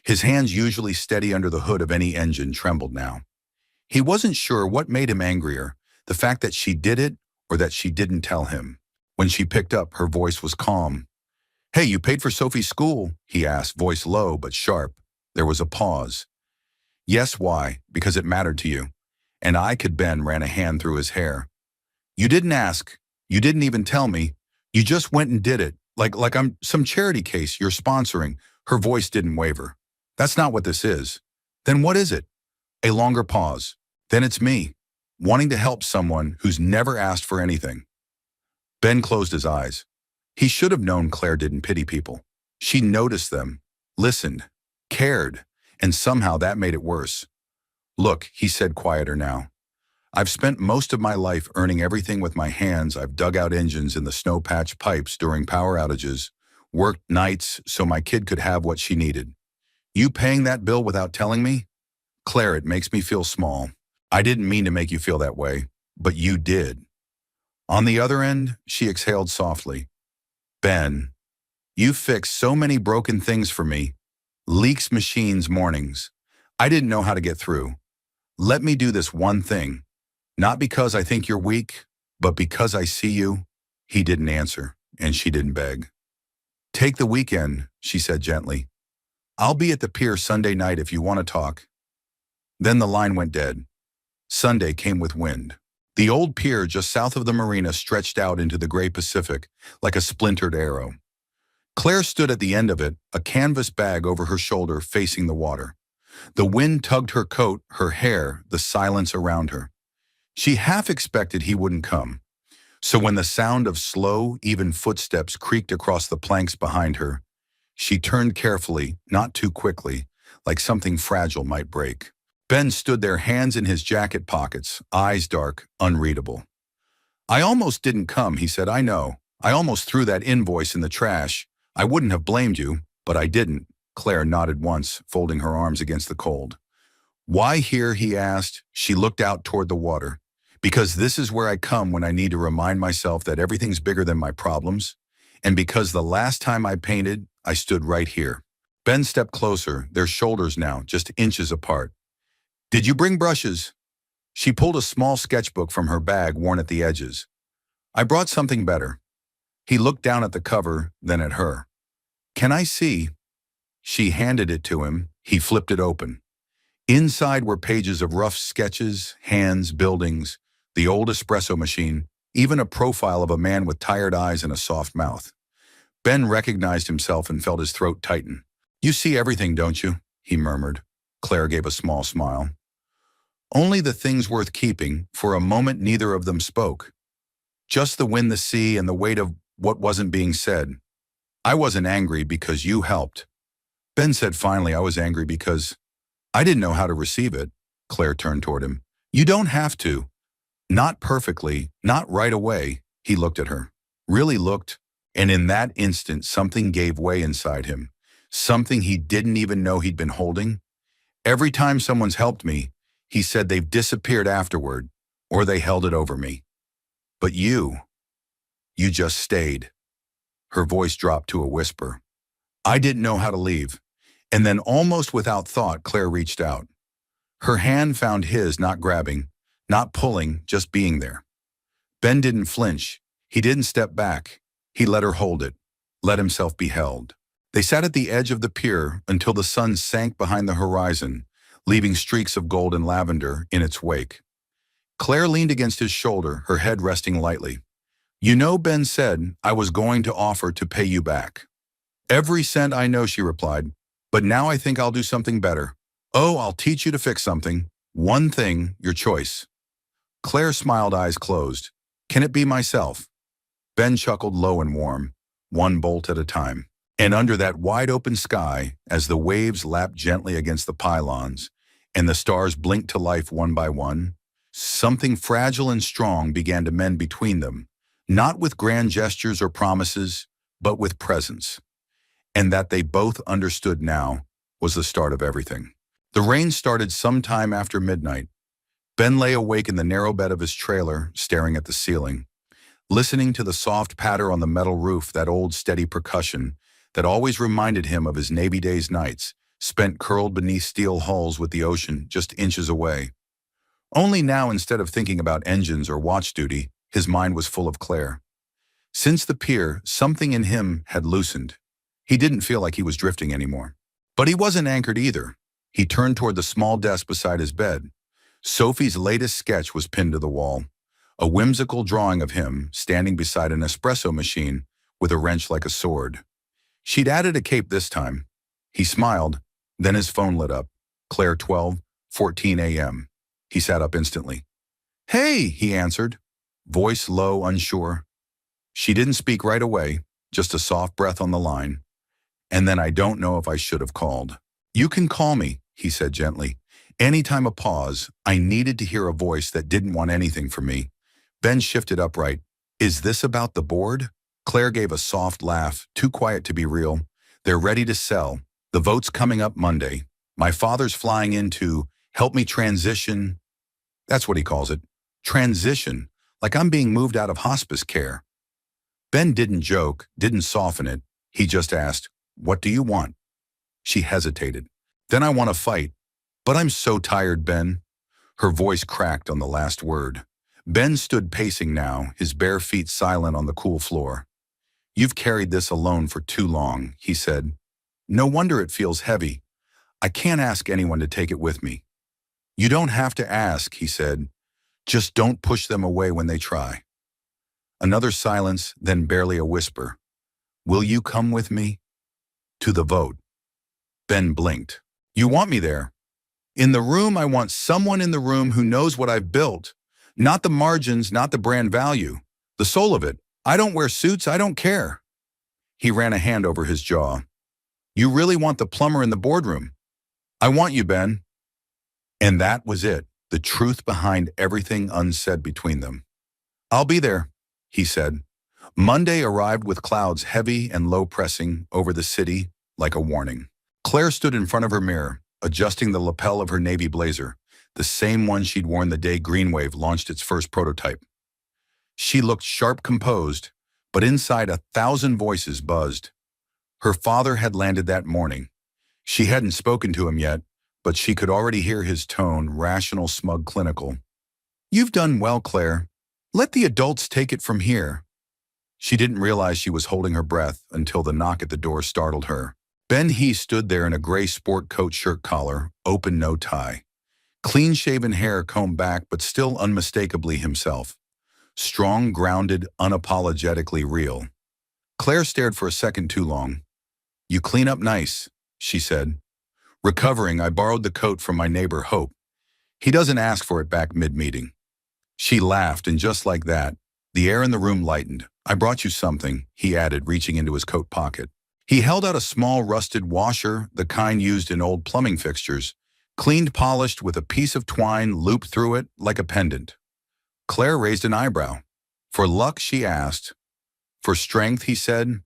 His hands, usually steady under the hood of any engine, trembled now. He wasn't sure what made him angrier, the fact that she did it or that she didn't tell him. When she picked up, her voice was calm. "Hey, you paid for Sophie's school?" he asked, voice low but sharp. There was a pause. "Yes, why? Because it mattered to you." And Ben ran a hand through his hair. "You didn't ask. You didn't even tell me. You just went and did it, like I'm some charity case you're sponsoring." Her voice didn't waver. "That's not what this is." "Then what is it?" A longer pause. "Then it's me, wanting to help someone who's never asked for anything." Ben closed his eyes. He should have known Claire didn't pity people. She noticed them, listened, cared, and somehow that made it worse. "Look," he said, quieter now. "I've spent most of my life earning everything with my hands. I've dug out engines in the snow-patch pipes during power outages, worked nights so my kid could have what she needed. You paying that bill without telling me? Claire, it makes me feel small. I didn't mean to make you feel that way, but you did." On the other end, she exhaled softly. "Ben, you fixed so many broken things for me. Leaks, machines, mornings. I didn't know how to get through. Let me do this one thing. Not because I think you're weak, but because I see you." He didn't answer, and she didn't beg. "Take the weekend," she said gently. "I'll be at the pier Sunday night if you want to talk." Then the line went dead. Sunday came with wind. The old pier just south of the marina stretched out into the gray Pacific like a splintered arrow. Claire stood at the end of it, a canvas bag over her shoulder facing the water. The wind tugged her coat, her hair, the silence around her. She half expected he wouldn't come. So when the sound of slow, even footsteps creaked across the planks behind her, she turned carefully, not too quickly, like something fragile might break. Ben stood there, hands in his jacket pockets, eyes dark, unreadable. "I almost didn't come," he said. "I know. I almost threw that invoice in the trash. I wouldn't have blamed you, but I didn't." Claire nodded once, folding her arms against the cold. "Why here?" he asked. She looked out toward the water. "Because this is where I come when I need to remind myself that everything's bigger than my problems. And because the last time I painted, I stood right here." Ben stepped closer, their shoulders now just inches apart. "Did you bring brushes?" She pulled a small sketchbook from her bag, worn at the edges. "I brought something better." He looked down at the cover, then at her. "Can I see?" She handed it to him. He flipped it open. Inside were pages of rough sketches, hands, buildings, the old espresso machine, even a profile of a man with tired eyes and a soft mouth. Ben recognized himself and felt his throat tighten. "You see everything, don't you?" he murmured. Claire gave a small smile. "Only the things worth keeping." For a moment, neither of them spoke. Just the wind, the sea, and the weight of what wasn't being said. "I wasn't angry because you helped." Ben said finally, "I was angry because I didn't know how to receive it." Claire turned toward him. "You don't have to. Not perfectly, not right away." He looked at her. Really looked. And in that instant, something gave way inside him. Something he didn't even know he'd been holding. "Every time someone's helped me," he said, "they've disappeared afterward, or they held it over me. But you just stayed." Her voice dropped to a whisper. "I didn't know how to leave." And then, almost without thought, Claire reached out. Her hand found his, not grabbing, not pulling, just being there. Ben didn't flinch. He didn't step back. He let her hold it, let himself be held. They sat at the edge of the pier until the sun sank behind the horizon, leaving streaks of gold and lavender in its wake. Claire leaned against his shoulder, her head resting lightly. "You know, Ben said I was going to offer to pay you back." "Every cent I know," she replied, "but now I think I'll do something better. Oh, I'll teach you to fix something. One thing, your choice." Claire smiled, eyes closed. "Can it be myself?" Ben chuckled low and warm, one bolt at a time. And under that wide-open sky, as the waves lapped gently against the pylons, and the stars blinked to life one by one, something fragile and strong began to mend between them, not with grand gestures or promises, but with presence. And that they both understood now was the start of everything. The rain started sometime after midnight. Ben lay awake in the narrow bed of his trailer, staring at the ceiling, listening to the soft patter on the metal roof, that old steady percussion that always reminded him of his Navy days nights, spent curled beneath steel hulls with the ocean just inches away. Only now, instead of thinking about engines or watch duty, his mind was full of Claire. Since the pier, something in him had loosened. He didn't feel like he was drifting anymore. But he wasn't anchored either. He turned toward the small desk beside his bed. Sophie's latest sketch was pinned to the wall, a whimsical drawing of him standing beside an espresso machine with a wrench like a sword. She'd added a cape this time. He smiled, then his phone lit up. Claire, 12:14 a.m. He sat up instantly. "Hey," he answered, voice low, unsure. She didn't speak right away, just a soft breath on the line. "And then I don't know if I should have called." "You can call me," he said gently. Anytime a pause, I needed to hear a voice that didn't want anything from me. Ben shifted upright. "Is this about the board?" Claire gave a soft laugh, too quiet to be real. "They're ready to sell. The vote's coming up Monday. My father's flying in to help me transition." That's what he calls it. Transition, like I'm being moved out of hospice care. Ben didn't joke, didn't soften it. He just asked, "What do you want?" She hesitated. "Then I want to fight. But I'm so tired, Ben." Her voice cracked on the last word. Ben stood pacing now, his bare feet silent on the cool floor. "You've carried this alone for too long," he said. "No wonder it feels heavy. I can't ask anyone to take it with me." "You don't have to ask," he said. "Just don't push them away when they try." Another silence, then barely a whisper. "Will you come with me?" "To the vote." Ben blinked. "You want me there?" "In the room, I want someone in the room who knows what I've built. Not the margins, not the brand value. The soul of it. I don't wear suits, I don't care." He ran a hand over his jaw. "You really want the plumber in the boardroom?" "I want you, Ben." And that was it, the truth behind everything unsaid between them. "I'll be there," he said. Monday arrived with clouds heavy and low pressing over the city like a warning. Claire stood in front of her mirror, adjusting the lapel of her navy blazer, the same one she'd worn the day Greenwave launched its first prototype. She looked sharp, composed, but inside 1,000 voices buzzed. Her father had landed that morning. She hadn't spoken to him yet, but she could already hear his tone, rational, smug, clinical. "You've done well, Claire. Let the adults take it from here." She didn't realize she was holding her breath until the knock at the door startled her. Ben He stood there in a gray sport coat shirt collar, open, no tie. Clean-shaven hair combed back, but still unmistakably himself. Strong, grounded, unapologetically real. Claire stared for a second too long. "You clean up nice," she said. "Recovering, I borrowed the coat from my neighbor Hope. He doesn't ask for it back mid-meeting." She laughed, and just like that, the air in the room lightened. "I brought you something," he added, reaching into his coat pocket. He held out a small rusted washer, the kind used in old plumbing fixtures, cleaned, polished, with a piece of twine looped through it like a pendant. Claire raised an eyebrow. "For luck?" she asked. "For strength," he said.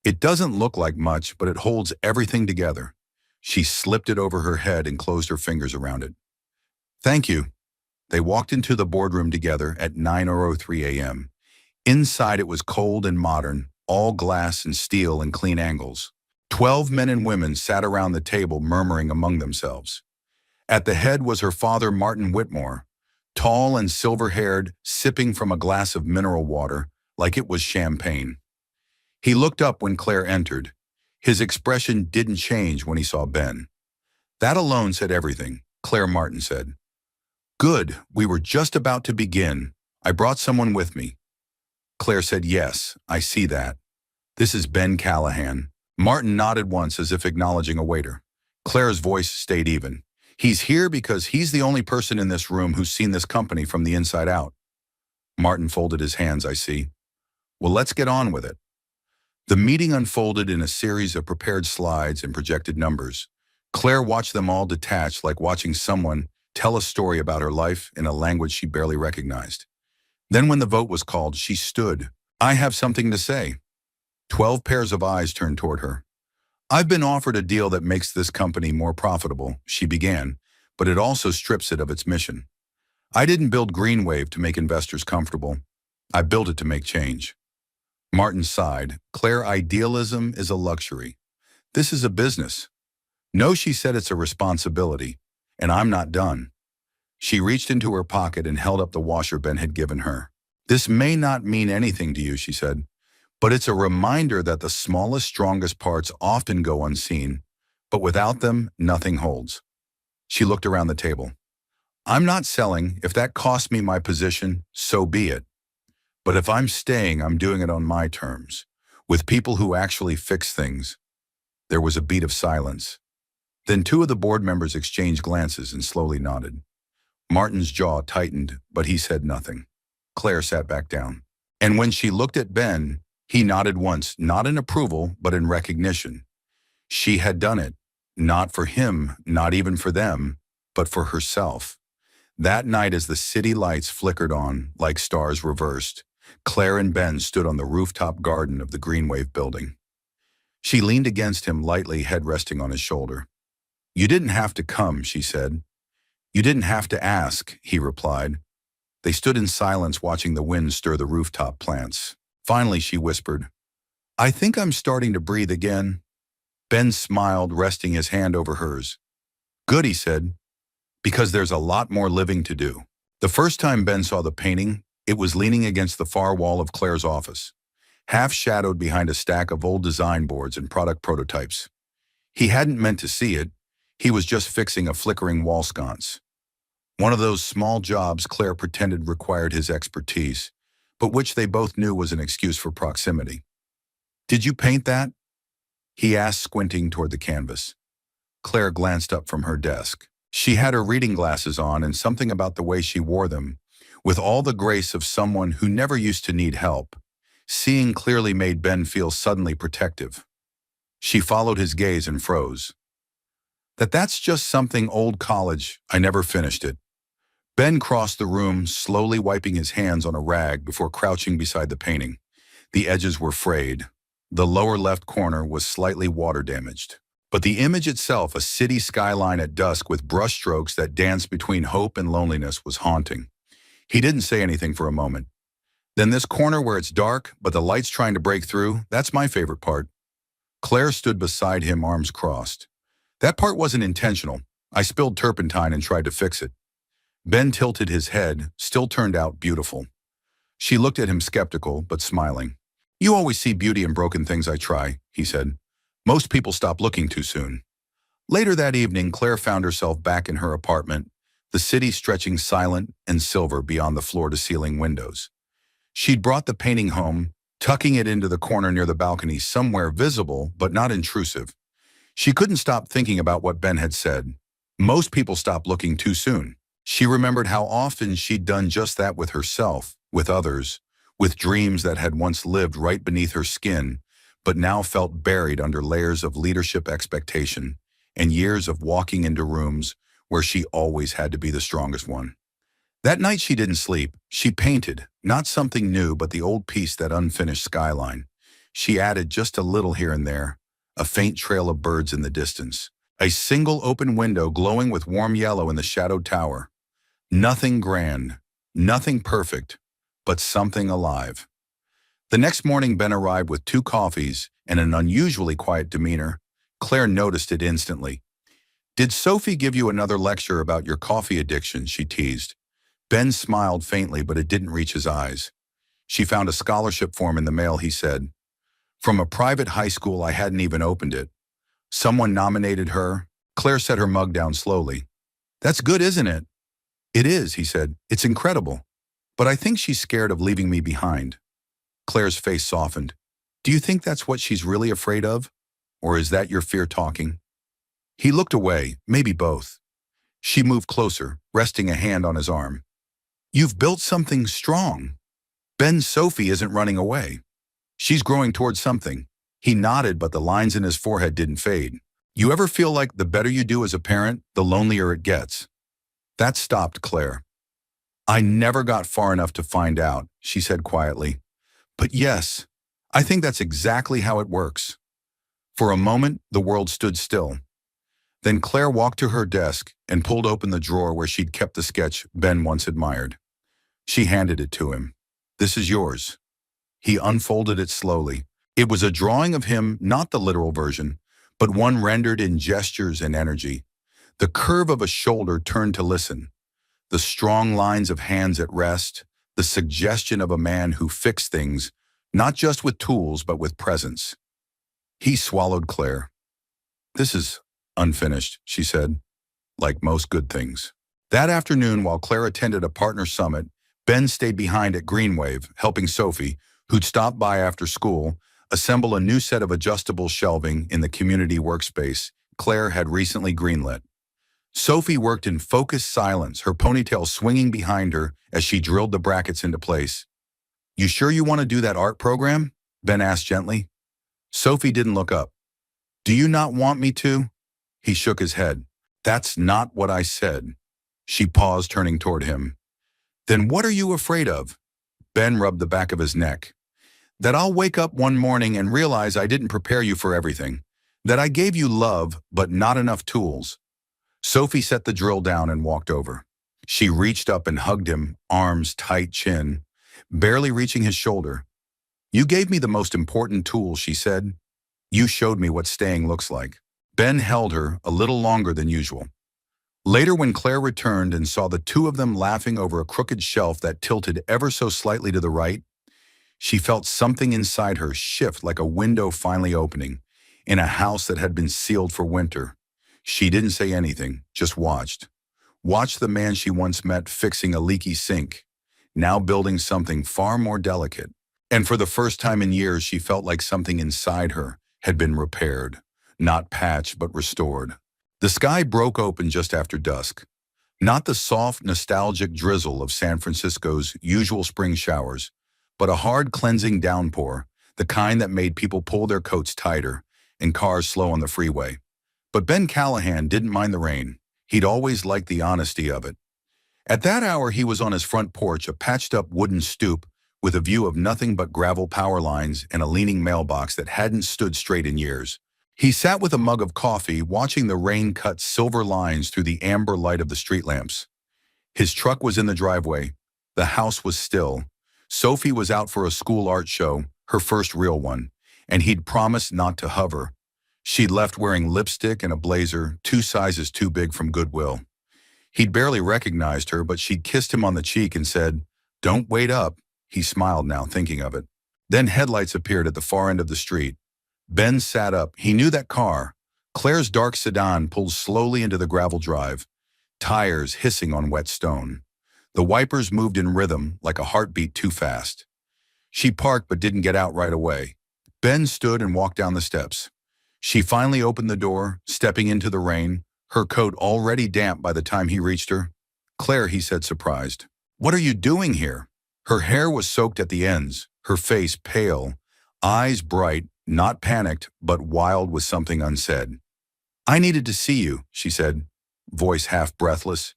"It doesn't look like much, but it holds everything together." She slipped it over her head and closed her fingers around it. "Thank you." They walked into the boardroom together at 9:03 a.m. Inside it was cold and modern, all glass and steel and clean angles. 12 men and women sat around the table murmuring among themselves. At the head was her father, Martin Whitmore, tall and silver-haired, sipping from a glass of mineral water like it was champagne. He looked up when Claire entered. His expression didn't change when he saw Ben. That alone said everything, Claire Martin said. Good, we were just about to begin. I brought someone with me. Claire said, yes, I see that. This is Ben Callahan. Martin nodded once as if acknowledging a waiter. Claire's voice stayed even. He's here because he's the only person in this room who's seen this company from the inside out. Martin folded his hands, I see. Well, let's get on with it. The meeting unfolded in a series of prepared slides and projected numbers. Claire watched them all detach like watching someone tell a story about her life in a language she barely recognized. Then when the vote was called, she stood. I have something to say. 12 pairs of eyes turned toward her. I've been offered a deal that makes this company more profitable, she began, but it also strips it of its mission. I didn't build Greenwave to make investors comfortable. I built it to make change. Martin sighed. Claire, idealism is a luxury. This is a business. No, she said, it's a responsibility, and I'm not done. She reached into her pocket and held up the washer Ben had given her. This may not mean anything to you, she said, but it's a reminder that the smallest, strongest parts often go unseen, but without them, nothing holds. She looked around the table. I'm not selling. If that costs me my position, so be it. But if I'm staying, I'm doing it on my terms, with people who actually fix things. There was a beat of silence. Then two of the board members exchanged glances and slowly nodded. Martin's jaw tightened, but he said nothing. Claire sat back down. And when she looked at Ben, he nodded once, not in approval, but in recognition. She had done it, not for him, not even for them, but for herself. That night, as the city lights flickered on, like stars reversed, Claire and Ben stood on the rooftop garden of the Greenwave building. She leaned against him lightly, head resting on his shoulder. You didn't have to come, she said. You didn't have to ask, he replied. They stood in silence, watching the wind stir the rooftop plants. Finally, she whispered, I think I'm starting to breathe again. Ben smiled, resting his hand over hers. Good, he said, because there's a lot more living to do. The first time Ben saw the painting, it was leaning against the far wall of Claire's office, half shadowed behind a stack of old design boards and product prototypes. He hadn't meant to see it. He was just fixing a flickering wall sconce. One of those small jobs Claire pretended required his expertise, but which they both knew was an excuse for proximity. Did you paint that? He asked, squinting toward the canvas. Claire glanced up from her desk. She had her reading glasses on, and something about the way she wore them, with all the grace of someone who never used to need help, seeing clearly made Ben feel suddenly protective. She followed his gaze and froze. That's just something old college. I never finished it. Ben crossed the room, slowly wiping his hands on a rag before crouching beside the painting. The edges were frayed. The lower left corner was slightly water damaged. But the image itself, a city skyline at dusk with brushstrokes that danced between hope and loneliness, was haunting. He didn't say anything for a moment. Then this corner where it's dark, but the light's trying to break through, that's my favorite part. Claire stood beside him, arms crossed. That part wasn't intentional. I spilled turpentine and tried to fix it. Ben tilted his head, still turned out beautiful. She looked at him skeptical, but smiling. You always see beauty in broken things, I try, he said. Most people stop looking too soon. Later that evening, Claire found herself back in her apartment, the city stretching silent and silver beyond the floor-to-ceiling windows. She'd brought the painting home, tucking it into the corner near the balcony, somewhere visible but not intrusive. She couldn't stop thinking about what Ben had said. Most people stop looking too soon. She remembered how often she'd done just that with herself, with others, with dreams that had once lived right beneath her skin, but now felt buried under layers of leadership expectation and years of walking into rooms where she always had to be the strongest one. That night she didn't sleep. She painted, not something new, but the old piece, that unfinished skyline. She added just a little here and there, a faint trail of birds in the distance, a single open window glowing with warm yellow in the shadowed tower. Nothing grand, nothing perfect, but something alive. The next morning, Ben arrived with 2 coffees and an unusually quiet demeanor. Claire noticed it instantly. Did Sophie give you another lecture about your coffee addiction? She teased. Ben smiled faintly, but it didn't reach his eyes. She found a scholarship form in the mail, he said. From a private high school I hadn't even opened it. Someone nominated her. Claire set her mug down slowly. That's good, isn't it? It is, he said. It's incredible. But I think she's scared of leaving me behind. Claire's face softened. Do you think that's what she's really afraid of? Or is that your fear talking? He looked away, maybe both. She moved closer, resting a hand on his arm. You've built something strong. Ben's Sophie isn't running away. She's growing towards something. He nodded, but the lines in his forehead didn't fade. You ever feel like the better you do as a parent, the lonelier it gets? That stopped Claire. I never got far enough to find out, she said quietly. But yes, I think that's exactly how it works. For a moment, the world stood still. Then Claire walked to her desk and pulled open the drawer where she'd kept the sketch Ben once admired. She handed it to him. This is yours. He unfolded it slowly. It was a drawing of him, not the literal version, but one rendered in gestures and energy. The curve of a shoulder turned to listen. The strong lines of hands at rest, the suggestion of a man who fixed things, not just with tools, but with presence. He swallowed Claire. This is unfinished, she said, like most good things. That afternoon, while Claire attended a partner summit, Ben stayed behind at Greenwave, helping Sophie, who'd stopped by after school, assemble a new set of adjustable shelving in the community workspace Claire had recently greenlit. Sophie worked in focused silence, her ponytail swinging behind her as she drilled the brackets into place. You sure you want to do that art program? Ben asked gently. Sophie didn't look up. Do you not want me to? He shook his head. That's not what I said. She paused, turning toward him. Then what are you afraid of? Ben rubbed the back of his neck. That I'll wake up one morning and realize I didn't prepare you for everything. That I gave you love, but not enough tools. Sophie set the drill down and walked over. She reached up and hugged him, arms tight, chin, barely reaching his shoulder. You gave me the most important tool, she said. You showed me what staying looks like. Ben held her a little longer than usual. Later, when Claire returned and saw the two of them laughing over a crooked shelf that tilted ever so slightly to the right, she felt something inside her shift like a window finally opening in a house that had been sealed for winter. She didn't say anything, just watched. Watched the man she once met fixing a leaky sink, now building something far more delicate. And for the first time in years, she felt like something inside her had been repaired, not patched but restored. The sky broke open just after dusk. Not the soft, nostalgic drizzle of San Francisco's usual spring showers, but a hard, cleansing downpour, the kind that made people pull their coats tighter and cars slow on the freeway. But Ben Callahan didn't mind the rain. He'd always liked the honesty of it. At that hour, he was on his front porch, a patched-up wooden stoop with a view of nothing but gravel power lines and a leaning mailbox that hadn't stood straight in years. He sat with a mug of coffee, watching the rain cut silver lines through the amber light of the street lamps. His truck was in the driveway. The house was still. Sophie was out for a school art show, her first real one, and he'd promised not to hover. She'd left wearing lipstick and a blazer, 2 sizes too big from Goodwill. He'd barely recognized her, but she'd kissed him on the cheek and said, "Don't wait up." He smiled now, thinking of it. Then headlights appeared at the far end of the street. Ben sat up. He knew that car. Claire's dark sedan pulled slowly into the gravel drive, tires hissing on wet stone. The wipers moved in rhythm, like a heartbeat too fast. She parked but didn't get out right away. Ben stood and walked down the steps. She finally opened the door, stepping into the rain, her coat already damp by the time he reached her. "Claire," he said, surprised. "What are you doing here?" Her hair was soaked at the ends, her face pale, eyes bright, not panicked, but wild with something unsaid. "I needed to see you," she said, voice half breathless.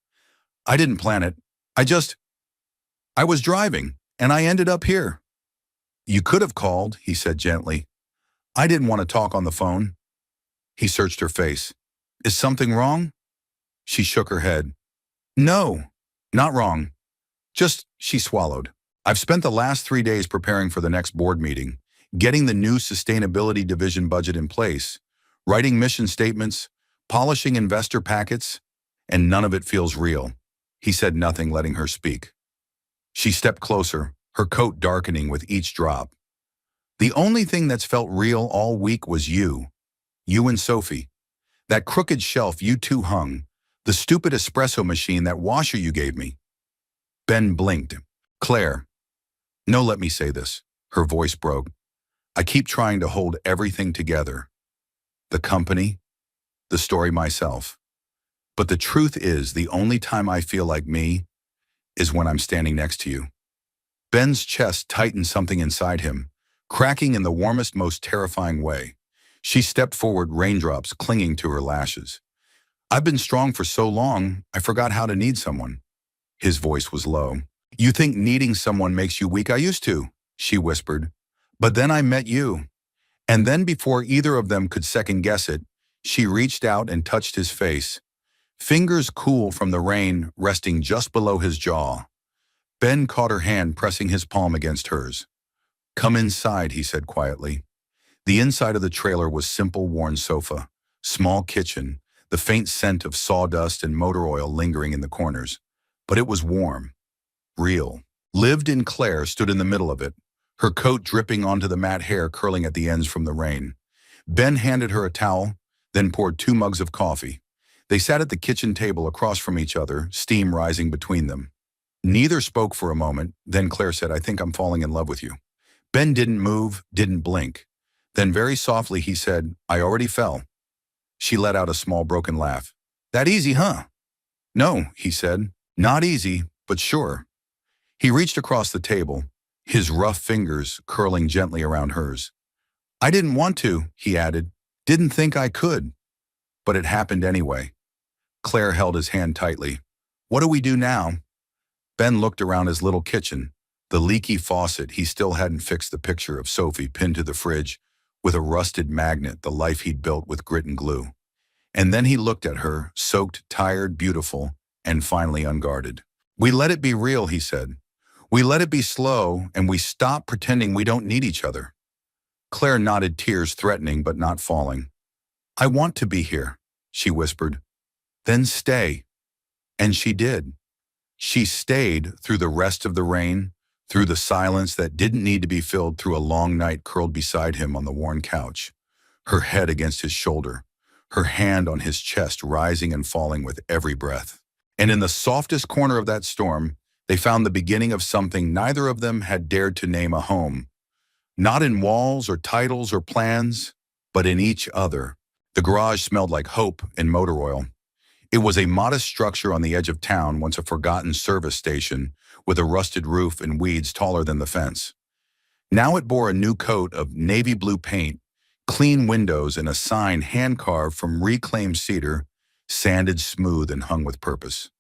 "I didn't plan it. I was driving, and I ended up here." "You could have called," he said gently. "I didn't want to talk on the phone." He searched her face. "Is something wrong?" She shook her head. "No, not wrong. Just," she swallowed. "I've spent the last 3 days preparing for the next board meeting, getting the new sustainability division budget in place, writing mission statements, polishing investor packets, and none of it feels real." He said nothing, letting her speak. She stepped closer, her coat darkening with each drop. "The only thing that's felt real all week was you. You and Sophie. That crooked shelf you two hung. The stupid espresso machine, that washer you gave me." Ben blinked. "Claire." "No, let me say this." Her voice broke. "I keep trying to hold everything together. The company, the story, myself. But the truth is, the only time I feel like me is when I'm standing next to you." Ben's chest tightened, something inside him, cracking in the warmest, most terrifying way. She stepped forward, raindrops clinging to her lashes. "I've been strong for so long, I forgot how to need someone." His voice was low. "You think needing someone makes you weak?" "I used to," she whispered. "But then I met you." And then, before either of them could second-guess it, she reached out and touched his face, fingers cool from the rain resting just below his jaw. Ben caught her hand, pressing his palm against hers. "Come inside," he said quietly. The inside of the trailer was simple, worn sofa, small kitchen, the faint scent of sawdust and motor oil lingering in the corners. But it was warm, real. Lived-in Claire stood in the middle of it, her coat dripping onto the matte hair curling at the ends from the rain. Ben handed her a towel, then poured 2 mugs of coffee. They sat at the kitchen table across from each other, steam rising between them. Neither spoke for a moment, then Claire said, "I think I'm falling in love with you." Ben didn't move, didn't blink. Then very softly he said, "I already fell." She let out a small broken laugh. "That easy, huh?" "No," he said. "Not easy, but sure." He reached across the table, his rough fingers curling gently around hers. "I didn't want to," he added. "Didn't think I could. But it happened anyway." Claire held his hand tightly. "What do we do now?" Ben looked around his little kitchen, the leaky faucet. He still hadn't fixed the picture of Sophie pinned to the fridge with a rusted magnet, the life he'd built with grit and glue. And then he looked at her, soaked, tired, beautiful, and finally unguarded. "We let it be real," he said. "We let it be slow, and we stop pretending we don't need each other." Claire nodded, tears threatening but not falling. "I want to be here," she whispered. "Then stay." And she did. She stayed through the rest of the rain, through the silence that didn't need to be filled, through a long night curled beside him on the worn couch, her head against his shoulder, her hand on his chest rising and falling with every breath. And in the softest corner of that storm, they found the beginning of something neither of them had dared to name a home. Not in walls or titles or plans, but in each other. The garage smelled like hope and motor oil. It was a modest structure on the edge of town, once a forgotten service station, with a rusted roof and weeds taller than the fence. Now it bore a new coat of navy blue paint, clean windows, and a sign hand-carved from reclaimed cedar, sanded smooth and hung with purpose.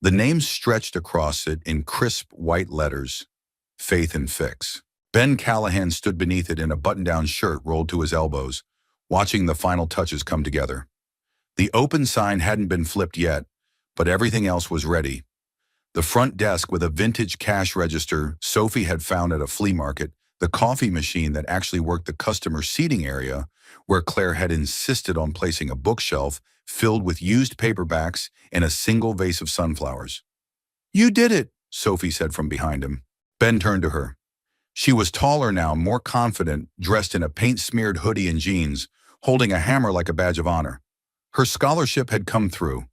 The name stretched across it in crisp white letters, Faith and Fix. Ben Callahan stood beneath it in a button-down shirt rolled to his elbows, watching the final touches come together. The open sign hadn't been flipped yet, but everything else was ready. The front desk with a vintage cash register Sophie had found at a flea market, the coffee machine that actually worked the customer seating area, where Claire had insisted on placing a bookshelf filled with used paperbacks and a single vase of sunflowers. "You did it," Sophie said from behind him. Ben turned to her. She was taller now, more confident, dressed in a paint-smeared hoodie and jeans, holding a hammer like a badge of honor. Her scholarship had come through.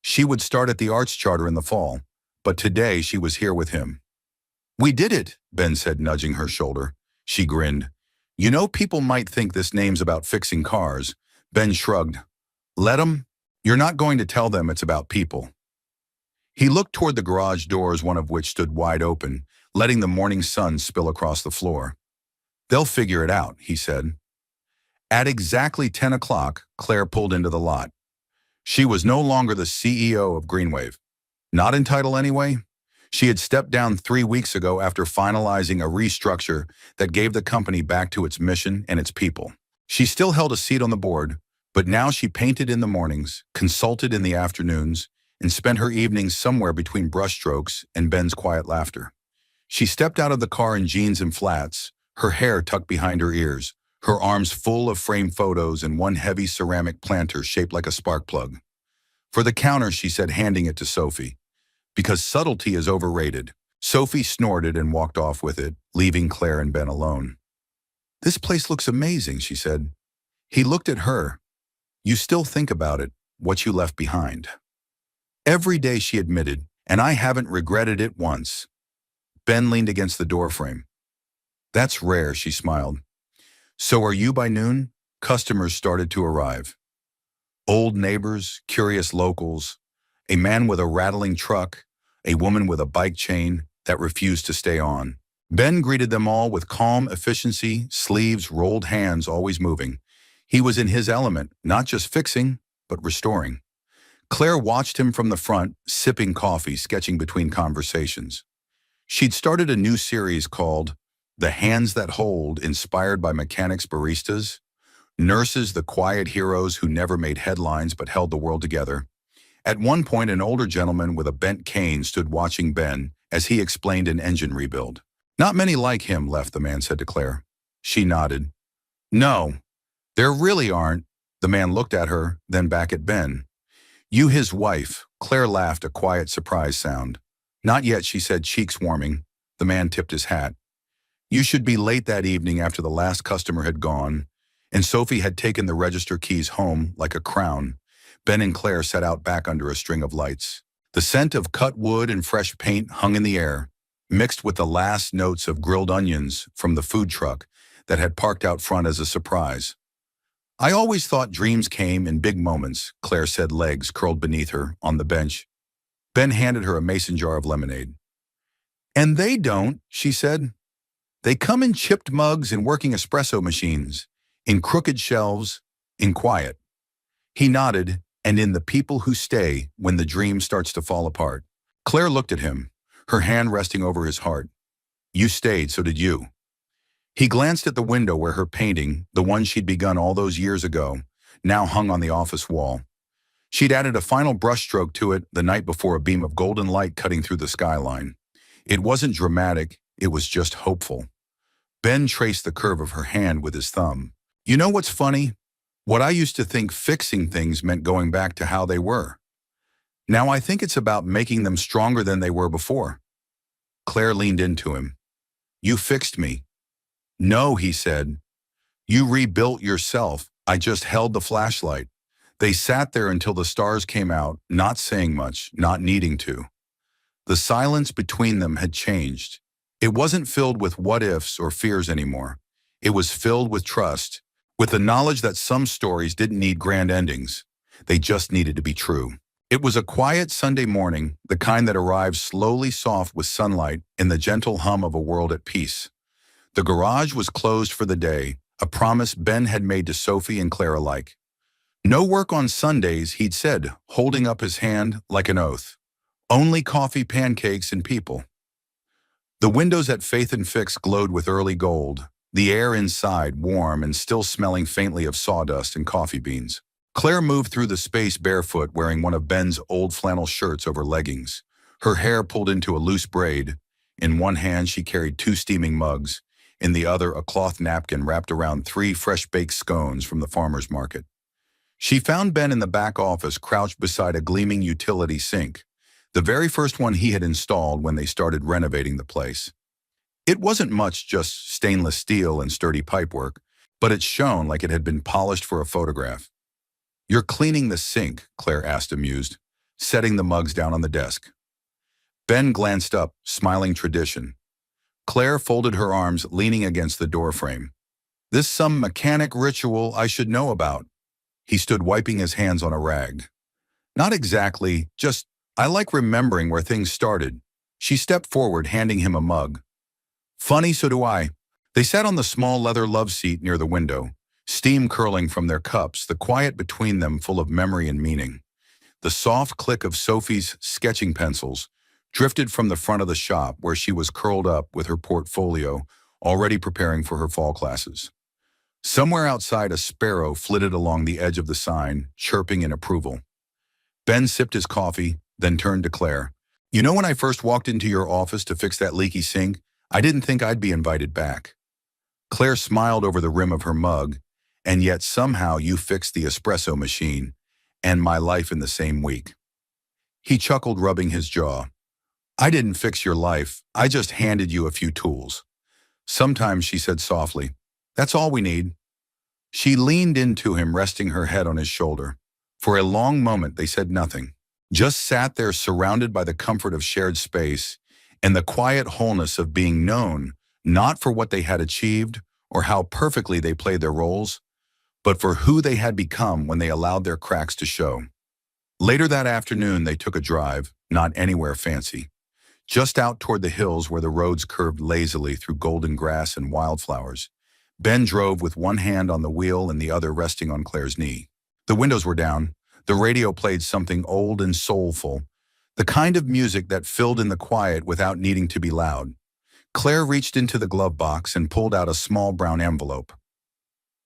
She would start at the Arts Charter in the fall, but today she was here with him. "We did it," Ben said, nudging her shoulder. She grinned. "You know, people might think this name's about fixing cars." Ben shrugged. "Let 'em. You're not going to tell them it's about people." He looked toward the garage doors, one of which stood wide open, letting the morning sun spill across the floor. "They'll figure it out," he said. At exactly 10 o'clock, Claire pulled into the lot. She was no longer the CEO of Greenwave. Not in title anyway. She had stepped down 3 weeks ago after finalizing a restructure that gave the company back to its mission and its people. She still held a seat on the board, but now she painted in the mornings, consulted in the afternoons, and spent her evenings somewhere between brushstrokes and Ben's quiet laughter. She stepped out of the car in jeans and flats, her hair tucked behind her ears, her arms full of framed photos and one heavy ceramic planter shaped like a spark plug. For the counter, she said, handing it to Sophie. Because subtlety is overrated. Sophie snorted and walked off with it, leaving Claire and Ben alone. This place looks amazing, she said. He looked at her. You still think about it, what you left behind. Every day, she admitted, and I haven't regretted it once. Ben leaned against the doorframe. That's rare, she smiled. So are you by noon? Customers started to arrive. Old neighbors, curious locals, a man with a rattling truck, a woman with a bike chain that refused to stay on. Ben greeted them all with calm efficiency, sleeves, rolled hands, always moving. He was in his element, not just fixing, but restoring. Claire watched him from the front, sipping coffee, sketching between conversations. She'd started a new series called The Hands That Hold, inspired by mechanics baristas, nurses, the quiet heroes who never made headlines but held the world together. At one point, an older gentleman with a bent cane stood watching Ben as he explained an engine rebuild. Not many like him left, the man said to Claire. She nodded. No, there really aren't. The man looked at her, then back at Ben. You his wife. Claire laughed, a quiet surprise sound. Not yet, she said, cheeks warming. The man tipped his hat. You should be late that evening after the last customer had gone, and Sophie had taken the register keys home like a crown. Ben and Claire sat out back under a string of lights. The scent of cut wood and fresh paint hung in the air, mixed with the last notes of grilled onions from the food truck that had parked out front as a surprise. I always thought dreams came in big moments, Claire said, legs curled beneath her on the bench. Ben handed her a mason jar of lemonade. And they don't, she said. They come in chipped mugs and working espresso machines, in crooked shelves, in quiet. He nodded, and in the people who stay when the dream starts to fall apart. Claire looked at him, her hand resting over his heart. You stayed, so did you. He glanced at the window where her painting, the one she'd begun all those years ago, now hung on the office wall. She'd added a final brushstroke to it the night before, a beam of golden light cutting through the skyline. It wasn't dramatic, it was just hopeful. Ben traced the curve of her hand with his thumb. You know what's funny? What I used to think fixing things meant going back to how they were. Now I think it's about making them stronger than they were before. Claire leaned into him. You fixed me. No, he said. You rebuilt yourself. I just held the flashlight. They sat there until the stars came out, not saying much, not needing to. The silence between them had changed. It wasn't filled with what-ifs or fears anymore. It was filled with trust, with the knowledge that some stories didn't need grand endings. They just needed to be true. It was a quiet Sunday morning, the kind that arrives slowly, soft with sunlight and the gentle hum of a world at peace. The garage was closed for the day, a promise Ben had made to Sophie and Claire alike. No work on Sundays, he'd said, holding up his hand like an oath. Only coffee, pancakes, and people. The windows at Faith and Fix glowed with early gold, the air inside warm and still smelling faintly of sawdust and coffee beans. Claire moved through the space barefoot, wearing one of Ben's old flannel shirts over leggings, her hair pulled into a loose braid. In one hand, she carried 2 steaming mugs, in the other a cloth napkin wrapped around 3 fresh-baked scones from the farmer's market. She found Ben in the back office, crouched beside a gleaming utility sink, the very first one he had installed when they started renovating the place. It wasn't much, just stainless steel and sturdy pipework, but it shone like it had been polished for a photograph. You're cleaning the sink, Claire asked, amused, setting the mugs down on the desk. Ben glanced up, smiling tradition. Claire folded her arms, leaning against the doorframe. This some mechanic ritual I should know about. He stood wiping his hands on a rag. Not exactly, just I like remembering where things started. She stepped forward, handing him a mug. Funny, so do I. They sat on the small leather love seat near the window, steam curling from their cups, the quiet between them full of memory and meaning. The soft click of Sophie's sketching pencils drifted from the front of the shop where she was curled up with her portfolio, already preparing for her fall classes. Somewhere outside, a sparrow flitted along the edge of the sign, chirping in approval. Ben sipped his coffee, then turned to Claire. You know, when I first walked into your office to fix that leaky sink, I didn't think I'd be invited back. Claire smiled over the rim of her mug, and yet somehow you fixed the espresso machine and my life in the same week. He chuckled, rubbing his jaw. I didn't fix your life, I just handed you a few tools. Sometimes, she said softly, that's all we need. She leaned into him, resting her head on his shoulder. For a long moment they said nothing, just sat there surrounded by the comfort of shared space and the quiet wholeness of being known, not for what they had achieved or how perfectly they played their roles, but for who they had become when they allowed their cracks to show. Later that afternoon they took a drive, not anywhere fancy, just out toward the hills where the roads curved lazily through golden grass and wildflowers. Ben drove with one hand on the wheel and the other resting on Claire's knee. The windows were down. The radio played something old and soulful, the kind of music that filled in the quiet without needing to be loud. Claire reached into the glove box and pulled out a small brown envelope.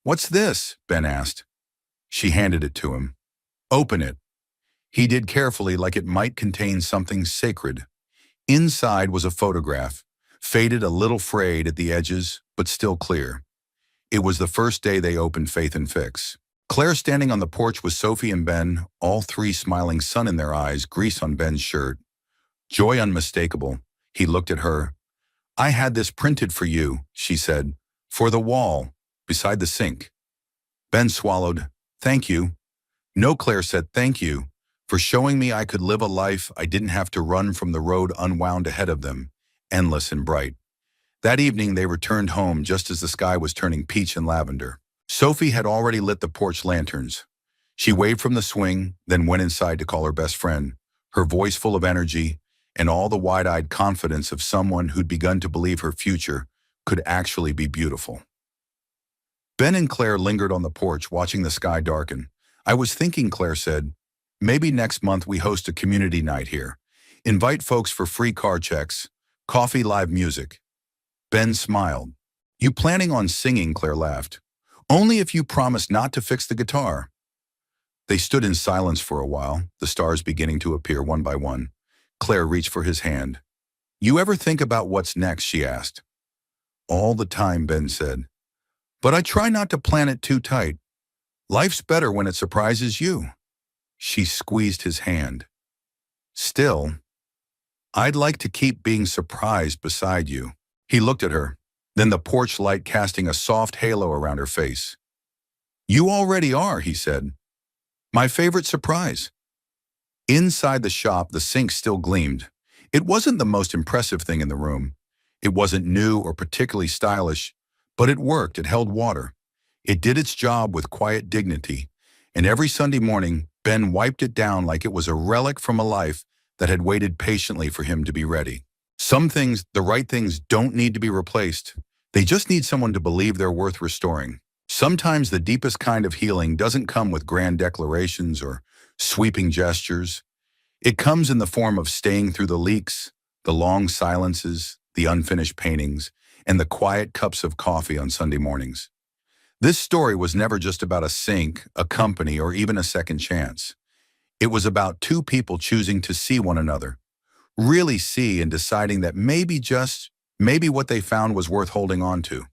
What's this? Ben asked. She handed it to him. Open it. He did carefully, like it might contain something sacred. Inside was a photograph, faded, a little frayed at the edges, but still clear. It was the first day they opened Faith and Fix. Claire standing on the porch with Sophie and Ben, all three smiling, sun in their eyes, grease on Ben's shirt. Joy unmistakable. He looked at her. I had this printed for you, she said, for the wall, beside the sink. Ben swallowed. Thank you. No, Claire said, thank you for showing me I could live a life I didn't have to run from the road unwound ahead of them, endless and bright. That evening they returned home just as the sky was turning peach and lavender. Sophie had already lit the porch lanterns. She waved from the swing, then went inside to call her best friend, her voice full of energy and all the wide-eyed confidence of someone who'd begun to believe her future could actually be beautiful. Ben and Claire lingered on the porch, watching the sky darken. I was thinking, Claire said, maybe next month we host a community night here. Invite folks for free car checks, coffee, live music. Ben smiled. You planning on singing? Claire laughed. Only if you promise not to fix the guitar. They stood in silence for a while, the stars beginning to appear one by one. Claire reached for his hand. You ever think about what's next? She asked. All the time, Ben said. But I try not to plan it too tight. Life's better when it surprises you. She squeezed his hand. Still, I'd like to keep being surprised beside you. He looked at her, then the porch light casting a soft halo around her face. You already are, he said. My favorite surprise. Inside the shop, the sink still gleamed. It wasn't the most impressive thing in the room. It wasn't new or particularly stylish, but it worked. It held water. It did its job with quiet dignity, and every Sunday morning, Ben wiped it down like it was a relic from a life that had waited patiently for him to be ready. Some things, the right things, don't need to be replaced. They just need someone to believe they're worth restoring. Sometimes the deepest kind of healing doesn't come with grand declarations or sweeping gestures. It comes in the form of staying through the leaks, the long silences, the unfinished paintings, and the quiet cups of coffee on Sunday mornings. This story was never just about a sink, a company, or even a second chance. It was about two people choosing to see one another, really see, and deciding that maybe what they found was worth holding on to.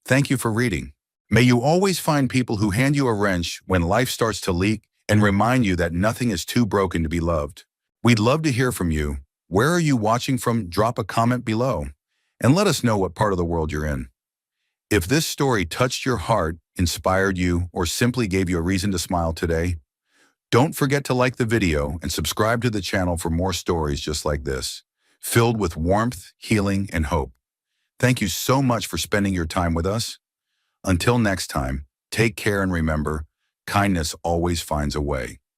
Thank you for reading. May you always find people who hand you a wrench when life starts to leak and remind you that nothing is too broken to be loved. We'd love to hear from you. Where are you watching from? Drop a comment below and let us know what part of the world you're in. If this story touched your heart, inspired you, or simply gave you a reason to smile today, don't forget to like the video and subscribe to the channel for more stories just like this, filled with warmth, healing, and hope. Thank you so much for spending your time with us. Until next time, take care and remember, kindness always finds a way.